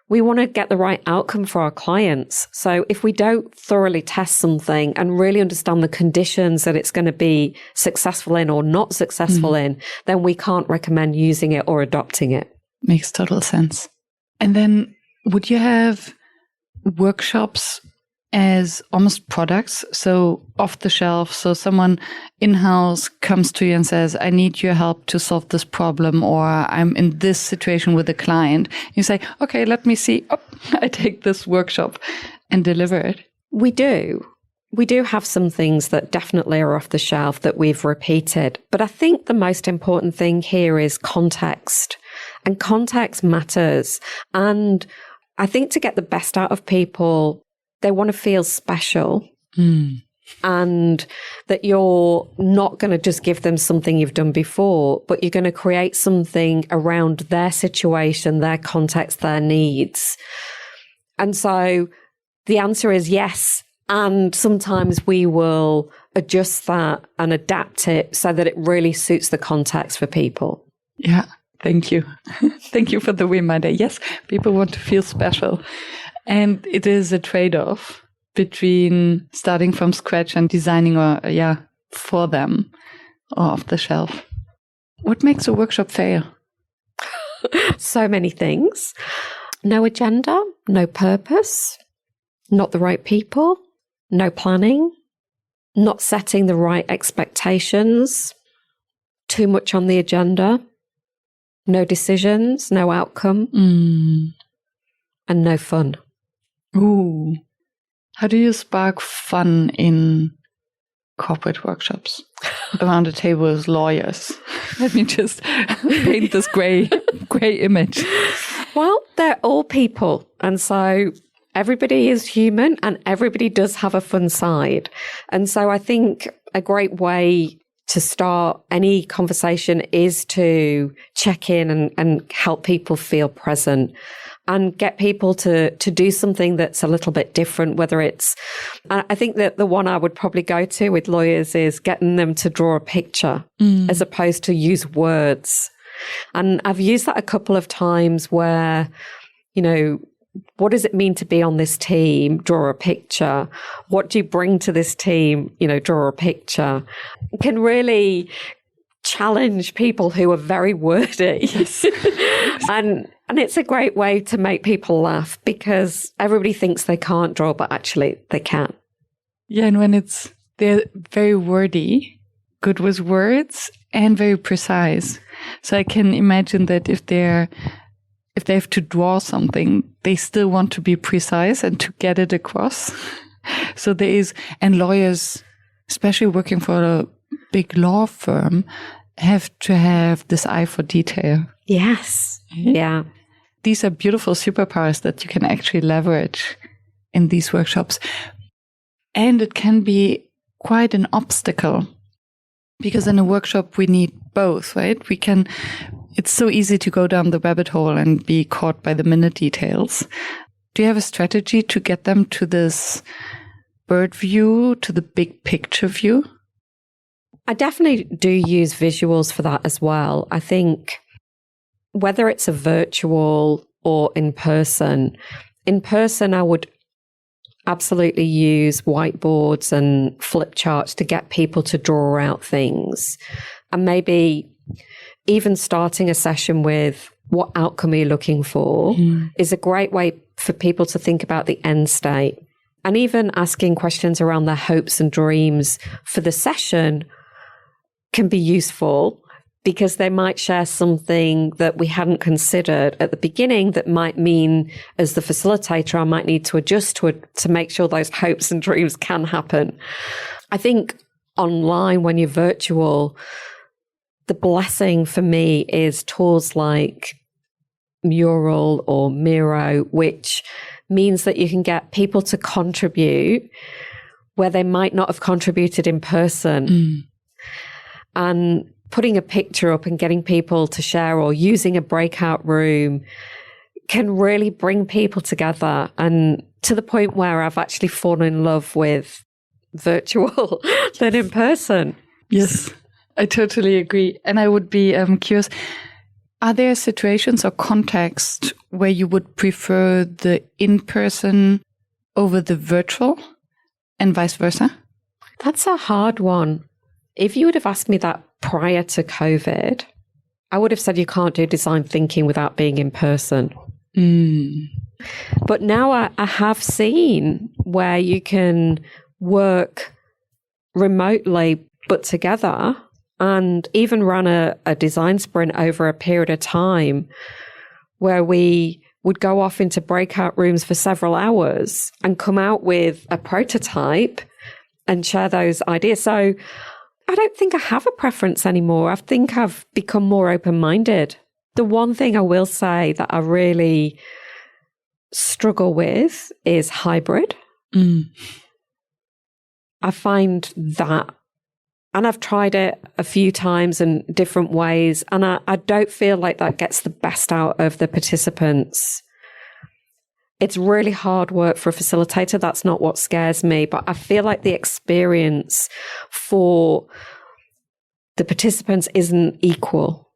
we want to get the right outcome for our clients. So if we don't thoroughly test something and really understand the conditions that it's going to be successful in or not successful in, then we can't recommend using it or adopting it. Makes total sense. And then would you have workshops as almost products, so off the shelf? So someone in-house comes to you and says, I need your help to solve this problem, or I'm in this situation with a client. You say, okay, let me see. Oh, I take this workshop and deliver it. We do. We do have some things that definitely are off the shelf that we've repeated. But I think the most important thing here is context. And context matters. And I think to get the best out of people, they want to feel special, and that you're not going to just give them something you've done before, but you're going to create something around their situation, their context, their needs. And so the answer is yes. And sometimes we will adjust that and adapt it so that it really suits the context for people. Yeah, thank you. Thank you for the reminder. Yes, people want to feel special. And it is a trade-off between starting from scratch and designing for them or off the shelf. What makes a workshop fail? So many things. No agenda, no purpose, not the right people, no planning, not setting the right expectations, too much on the agenda, no decisions, no outcome, and no fun. Ooh. How do you spark fun in corporate workshops around a table with lawyers? Let me just paint this grey image. Well, they're all people. And so everybody is human and everybody does have a fun side. And so I think a great way to start any conversation is to check in and help people feel present. And get people to do something that's a little bit different, whether it's, I think that the one I would probably go to with lawyers is getting them to draw a picture as opposed to use words. And I've used that a couple of times where, what does it mean to be on this team? Draw a picture. What do you bring to this team? Draw a picture. It can really challenge people who are very wordy. Yes. and it's a great way to make people laugh because everybody thinks they can't draw, but actually they can. Yeah, and when they're very wordy, good with words, and very precise. So I can imagine that if they have to draw something, they still want to be precise and to get it across. So and lawyers, especially working for a big law firm, have to have this eye for detail. Yes. Yeah. These are beautiful superpowers that you can actually leverage in these workshops. And it can be quite an obstacle because in a workshop we need both, right? It's so easy to go down the rabbit hole and be caught by the minute details. Do you have a strategy to get them to this bird view, to the big picture view? I definitely do use visuals for that as well. I think whether it's a virtual or in person I would absolutely use whiteboards and flip charts to get people to draw out things. And maybe even starting a session with what outcome are you looking for is a great way for people to think about the end state. And even asking questions around their hopes and dreams for the session can be useful because they might share something that we hadn't considered at the beginning that might mean, as the facilitator, I might need to adjust to make sure those hopes and dreams can happen. I think online, when you're virtual, the blessing for me is tools like Mural or Miro, which means that you can get people to contribute where they might not have contributed in person. And putting a picture up and getting people to share or using a breakout room can really bring people together, and to the point where I've actually fallen in love with virtual than in person. Yes, I totally agree. And I would be curious, are there situations or contexts where you would prefer the in-person over the virtual and vice versa? That's a hard one. If you would have asked me that prior to COVID, I would have said you can't do design thinking without being in person. But now I have seen where you can work remotely but together, and even run a design sprint over a period of time where we would go off into breakout rooms for several hours and come out with a prototype and share those ideas. So I don't think I have a preference anymore. I think I've become more open-minded. The one thing I will say that I really struggle with is hybrid. I find that, and I've tried it a few times in different ways, and I don't feel like that gets the best out of the participants. It's really hard work for a facilitator. That's not what scares me. But I feel like the experience for the participants isn't equal.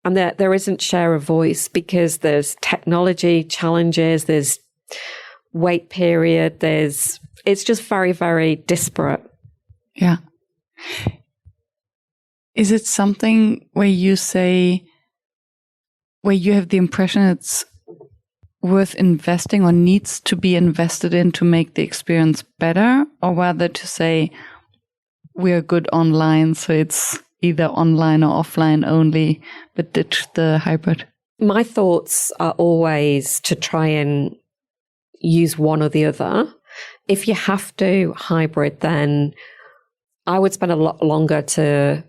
And there isn't share of voice because there's technology challenges, there's wait period, it's just very, very disparate. Yeah. Is it something where you have the impression it's worth investing or needs to be invested in to make the experience better, or rather to say we're good online, so it's either online or offline only, but ditch the hybrid? My thoughts are always to try and use one or the other. If you have to hybrid, then I would spend a lot longer to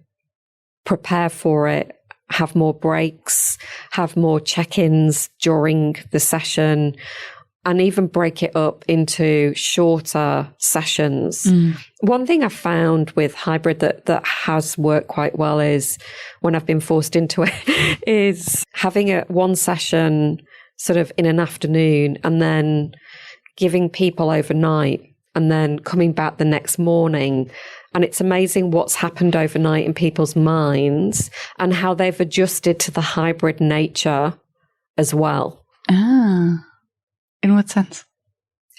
prepare for it, have more breaks, have more check-ins during the session, and even break it up into shorter sessions. One thing I've found with hybrid that has worked quite well is, when I've been forced into it, is having one session sort of in an afternoon and then giving people overnight and then coming back the next morning. And it's amazing what's happened overnight in people's minds and how they've adjusted to the hybrid nature as well. In what sense?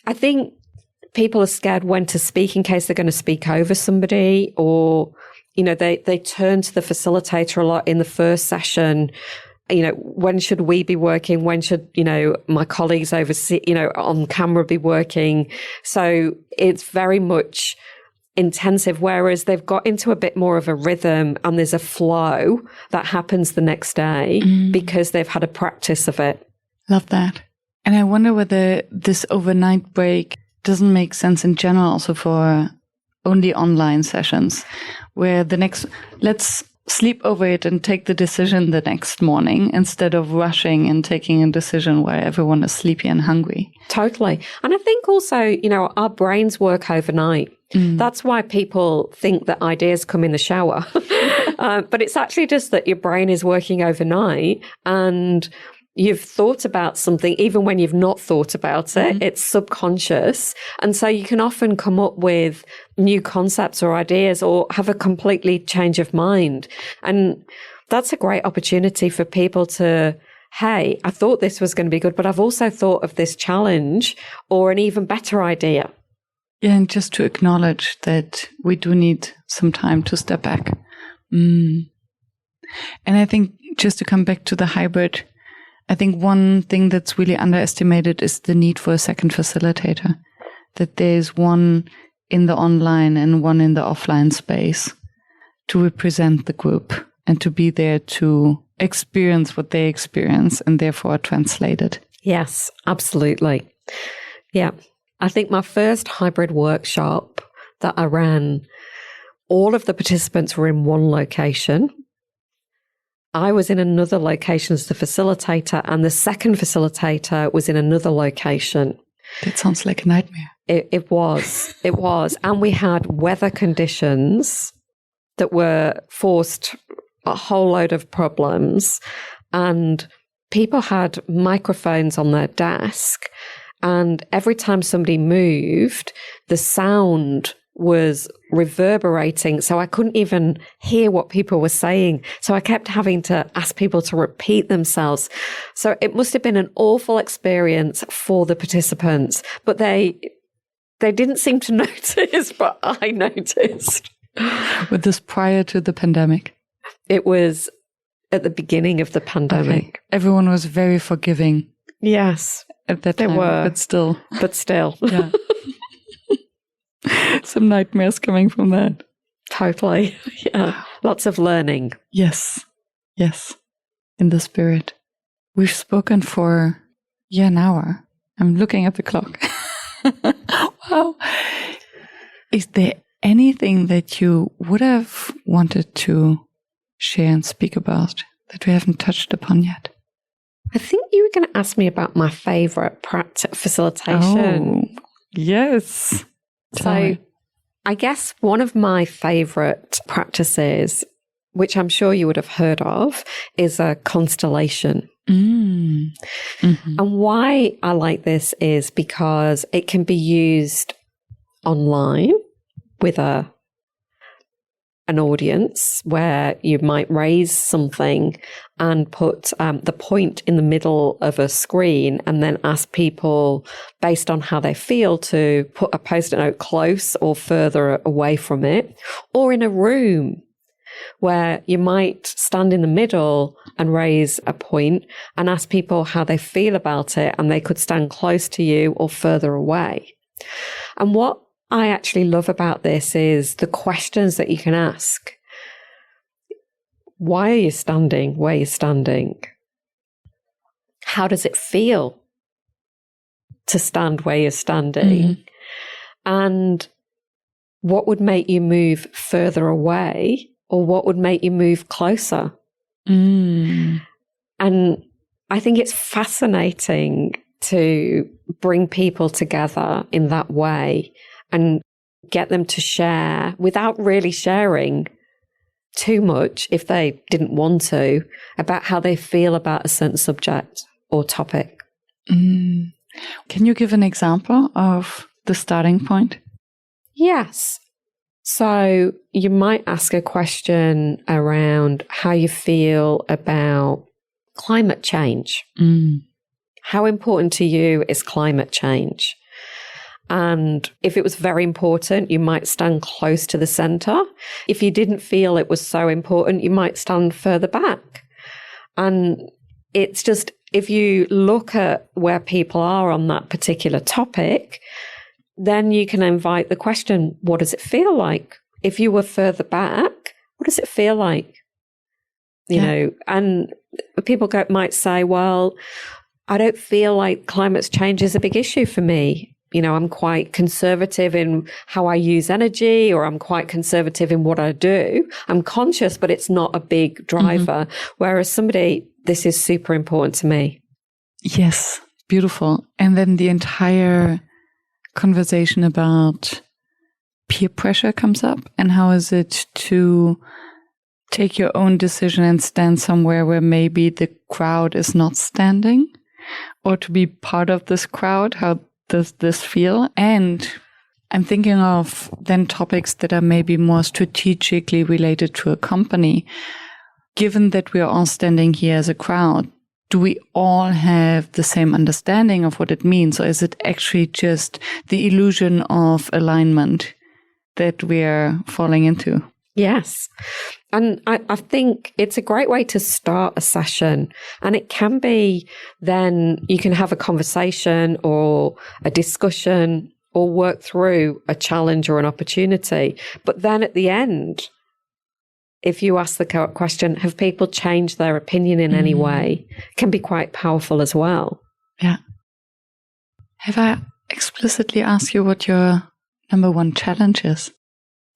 I think people are scared when to speak in case they're going to speak over somebody, or, they turn to the facilitator a lot in the first session. When should we be working? When should, my colleagues oversee, on camera be working? So it's very much intensive, whereas they've got into a bit more of a rhythm and there's a flow that happens the next day because they've had a practice of it. Love that. And I wonder whether this overnight break doesn't make sense in general also for only online sessions, where let's sleep over it and take the decision the next morning instead of rushing and taking a decision where everyone is sleepy and hungry. Totally. And I think also, our brains work overnight. That's why people think that ideas come in the shower. But it's actually just that your brain is working overnight and you've thought about something, even when you've not thought about it, it's subconscious. And so you can often come up with new concepts or ideas or have a completely change of mind. And that's a great opportunity for people to, hey, I thought this was going to be good, but I've also thought of this challenge or an even better idea. Yeah, and just to acknowledge that we do need some time to step back. And I think just to come back to the hybrid, I think one thing that's really underestimated is the need for a second facilitator. That there's one in the online and one in the offline space to represent the group and to be there to experience what they experience and therefore translate it. Yes, absolutely. Yeah. I think my first hybrid workshop that I ran, all of the participants were in one location. I was in another location as the facilitator, and the second facilitator was in another location. That sounds like a nightmare. It was. And we had weather conditions that were forced a whole load of problems, and people had microphones on their desk. And every time somebody moved, the sound was reverberating. So I couldn't even hear what people were saying. So I kept having to ask people to repeat themselves. So it must have been an awful experience for the participants, but they didn't seem to notice, but I noticed. Was this prior to the pandemic? It was at the beginning of the pandemic. Okay. Everyone was very forgiving. Yes. At that time, but still. Yeah. Some nightmares coming from that. Totally. Yeah. Lots of learning. Yes. In the spirit. We've spoken for an hour. I'm looking at the clock. Wow. Is there anything that you would have wanted to share and speak about that we haven't touched upon yet? I think you were going to ask me about my favorite facilitation. Oh, yes. So I guess one of my favorite practices, which I'm sure you would have heard of, is a constellation. Mm-hmm. And why I like this is because it can be used online with an audience where you might raise something and put the point in the middle of a screen and then ask people based on how they feel to put a post-it note close or further away from it, or in a room where you might stand in the middle and raise a point and ask people how they feel about it, and they could stand close to you or further away. And what I actually love about this is the questions that you can ask. Why are you standing where you're standing? How does it feel to stand where you're standing? And what would make you move further away, or what would make you move closer? And I think it's fascinating to bring people together in that way and get them to share without really sharing too much, if they didn't want to, about how they feel about a certain subject or topic. Can you give an example of the starting point? Yes. So you might ask a question around how you feel about climate change. how important to you is climate change? And if it was very important, you might stand close to the center. If you didn't feel it was so important, you might stand further back. And it's just, if you look at where people are on that particular topic, then you can invite the question, what does it feel like? If you were further back, what does it feel like? You know, and people might say, well, I don't feel like climate change is a big issue for me. You know, I'm quite conservative in how I use energy, or I'm quite conservative in what I do. I'm conscious, but it's not a big driver. Whereas somebody, this is super important to me. Yes, beautiful. And then the entire conversation about peer pressure comes up, and how is it to take your own decision and stand somewhere where maybe the crowd is not standing, or to be part of this crowd. How does this feel? And I'm thinking of then topics that are maybe more strategically related to a company. Given that we are all standing here as a crowd, do we all have the same understanding of what it means? Or is it actually just the illusion of alignment that we're falling into? Yes. And I think it's a great way to start a session. And it can be then you can have a conversation or a discussion or work through a challenge or an opportunity. But then at the end, if you ask the question, have people changed their opinion in any way, can be quite powerful as well. Yeah. Have I explicitly asked you what your number one challenge is?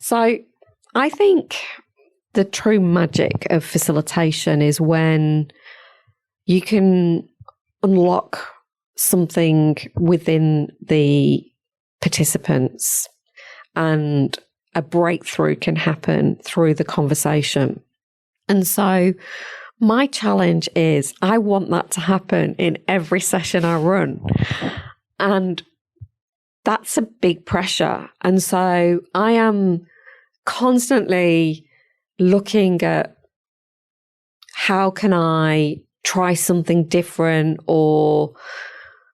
So I think the true magic of facilitation is when you can unlock something within the participants, and a breakthrough can happen through the conversation. And so my challenge is I want that to happen in every session I run. And that's a big pressure. And so I am constantly looking at how can I try something different or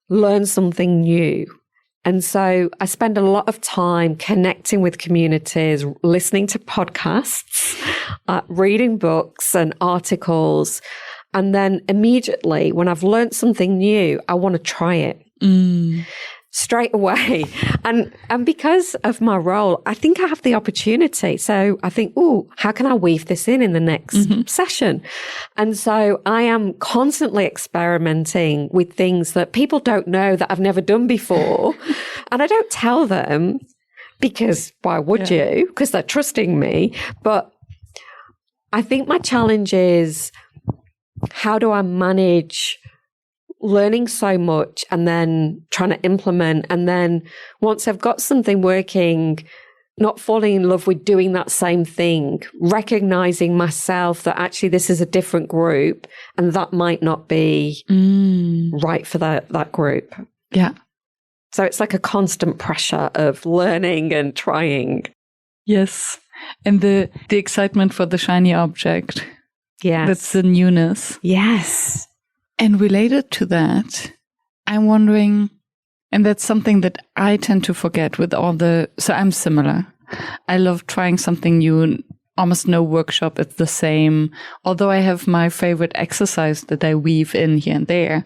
learn something new. And so I spend a lot of time connecting with communities, listening to podcasts, reading books and articles. And then immediately when I've learned something new, I want to try it. Straight away. And because of my role, I think I have the opportunity. So I think, how can I weave this in the next session? And so I am constantly experimenting with things that people don't know that I've never done before. And I don't tell them because why would you? Because they're trusting me. But I think my challenge is, how do I manage learning so much and then trying to implement, and then once I've got something working, not falling in love with doing that same thing, recognizing myself that actually this is a different group and that might not be right for that group. Yeah. So it's like a constant pressure of learning and trying. Yes. And the excitement for the shiny object. Yes. That's the newness. Yes. And related to that, I'm wondering, and that's something that I tend to forget with so I'm similar. I love trying something new. Almost no workshop is the same, although I have my favorite exercise that I weave in here and there.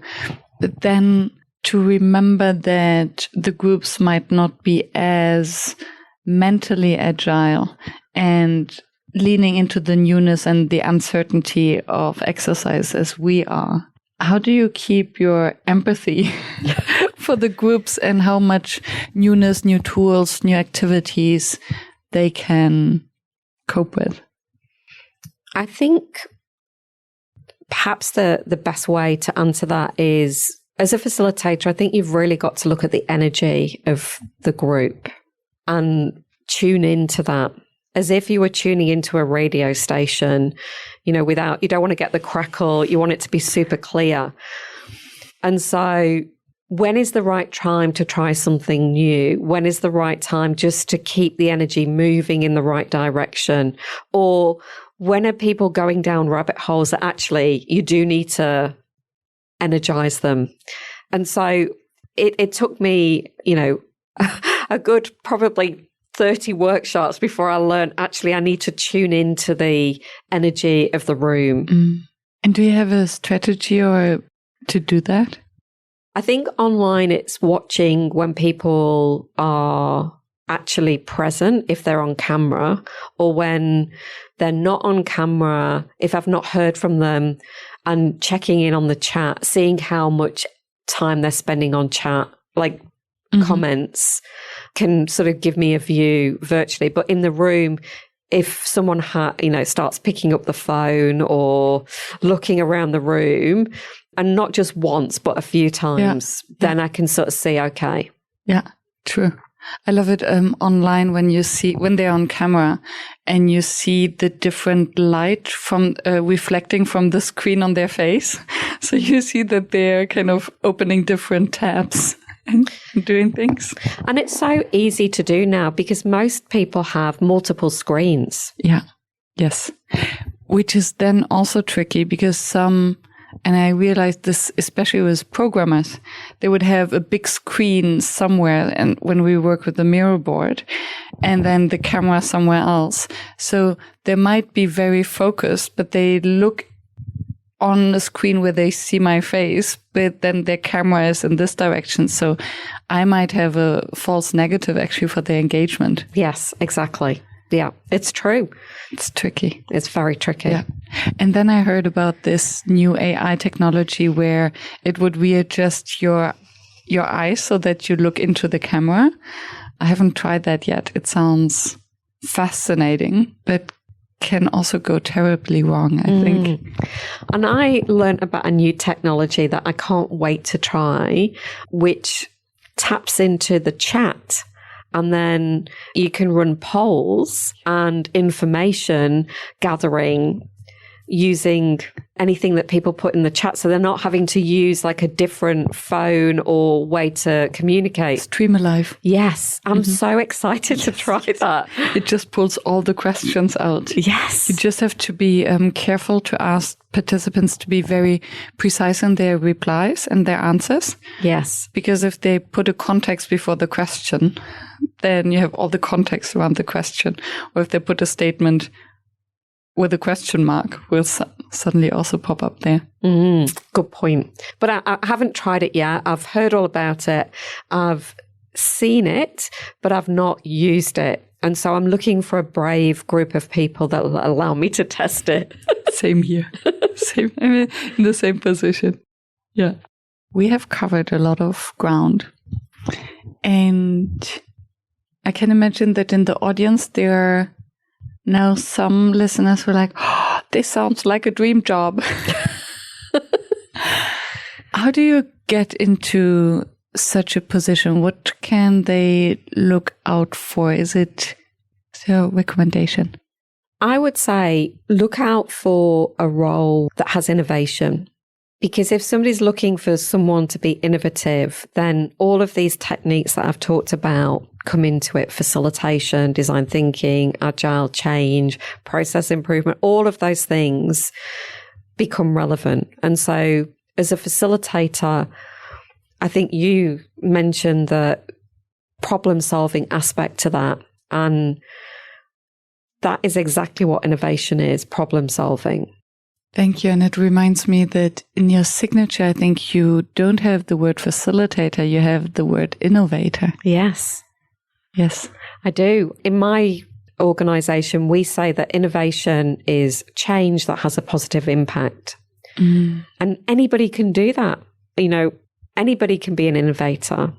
But then to remember that the groups might not be as mentally agile and leaning into the newness and the uncertainty of exercise as we are. How do you keep your empathy for the groups and how much newness, new tools, new activities they can cope with? I think perhaps the best way to answer that is, as a facilitator, I think you've really got to look at the energy of the group and tune into that. As if you were tuning into a radio station, you don't want to get the crackle, you want it to be super clear. And so when is the right time to try something new? When is the right time just to keep the energy moving in the right direction? Or when are people going down rabbit holes that actually you do need to energize them? And so it took me, a good probably 30 workshops before I learned actually I need to tune into the energy of the room. And do you have a strategy or to do that? I think online it's watching when people are actually present, if they're on camera, or when they're not on camera, if I've not heard from them, and checking in on the chat, seeing how much time they're spending on chat, like comments can sort of give me a view virtually. But in the room, if someone starts picking up the phone or looking around the room, and not just once, but a few times, then I can sort of see, okay. Yeah, true. I love it online when they're on camera and you see the different light from reflecting from the screen on their face. So you see that they're kind of opening different tabs and doing things. And it's so easy to do now because most people have multiple screens. Yeah. Yes. Which is then also tricky because and I realized this, especially with programmers, they would have a big screen somewhere, and when we work with the mirror board, and then the camera somewhere else. So they might be very focused, but they look on the screen where they see my face, but then their camera is in this direction. So I might have a false negative actually for their engagement. Yes, exactly. Yeah, it's true. It's tricky. It's very tricky. Yeah. And then I heard about this new AI technology where it would readjust your eyes so that you look into the camera. I haven't tried that yet. It sounds fascinating, but can also go terribly wrong, I think. And I learned about a new technology that I can't wait to try, which taps into the chat. And then you can run polls and information gathering using anything that people put in the chat. So they're not having to use like a different phone or way to communicate. Stream alive. Yes. I'm so excited to try that. It just pulls all the questions out. Yes. You just have to be careful to ask participants to be very precise in their replies and their answers. Yes. Because if they put a context before the question, then you have all the context around the question. Or if they put a statement with a question mark, will suddenly also pop up there. Good point. But I haven't tried it yet. I've heard all about it. I've seen it, but I've not used it. And so I'm looking for a brave group of people that will allow me to test it. Same here. Same. I'm in the same position. Yeah. We have covered a lot of ground. And I can imagine that in the audience, there are now some listeners who are like, oh, this sounds like a dream job. How do you get into such a position? What can they look out for? Is it a recommendation? I would say look out for a role that has innovation. Because if somebody's looking for someone to be innovative, then all of these techniques that I've talked about come into it: facilitation, design thinking, agile change, process improvement, all of those things become relevant. And so as a facilitator, I think you mentioned the problem solving aspect to that. And that is exactly what innovation is: problem solving. Thank you. And it reminds me that in your signature, I think you don't have the word facilitator, you have the word innovator. Yes. Yes. I do. In my organization, we say that innovation is change that has a positive impact. And anybody can do that. Anybody can be an innovator.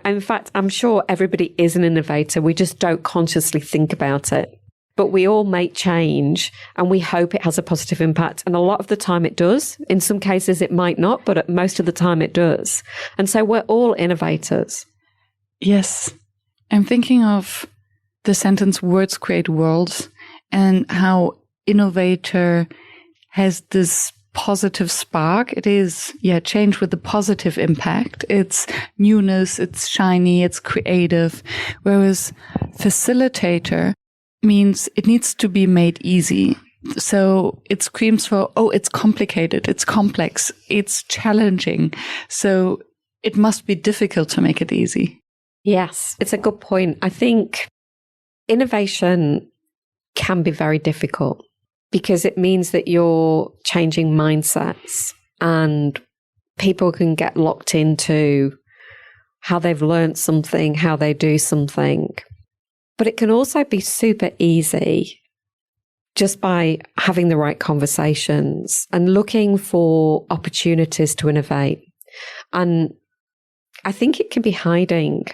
In fact, I'm sure everybody is an innovator. We just don't consciously think about it. But we all make change and we hope it has a positive impact. And a lot of the time it does. In some cases it might not, but most of the time it does. And so we're all innovators. Yes. I'm thinking of the sentence words create worlds and how innovator has this positive spark. It is, change with a positive impact. It's newness, it's shiny, it's creative. Whereas facilitator means it needs to be made easy. So it screams for, it's complicated, it's complex, it's challenging. So it must be difficult to make it easy. Yes, it's a good point. I think innovation can be very difficult because it means that you're changing mindsets and people can get locked into how they've learned something, how they do something. But it can also be super easy just by having the right conversations and looking for opportunities to innovate. And I think it can be hiding.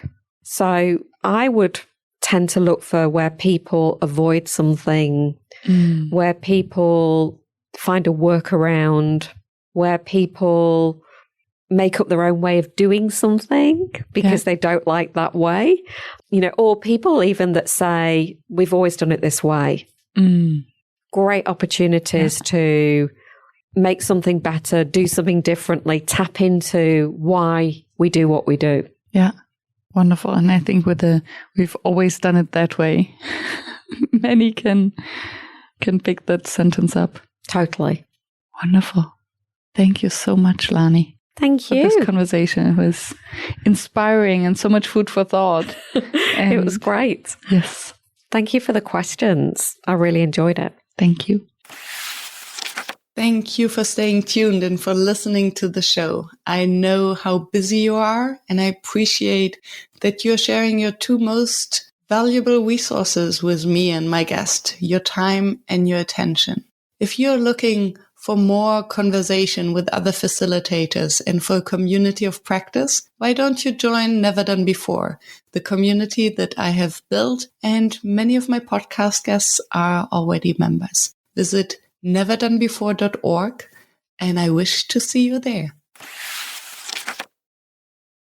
So I would tend to look for where people avoid something, where people find a workaround, where people make up their own way of doing something because they don't like that way, or people even that say, we've always done it this way. Great opportunities to make something better, do something differently, tap into why we do what we do. Yeah. Wonderful. And I think we've always done it that way. Many can pick that sentence up. Totally. Wonderful. Thank you so much, Lani. Thank you. For this conversation. It was inspiring and so much food for thought. It was great. Yes. Thank you for the questions. I really enjoyed it. Thank you. Thank you for staying tuned and for listening to the show. I know how busy you are, and I appreciate that you're sharing your two most valuable resources with me and my guest, your time and your attention. If you're looking for more conversation with other facilitators and for a community of practice, why don't you join Never Done Before, the community that I have built, and many of my podcast guests are already members. Visit neverdonebefore.org, and I wish to see you there.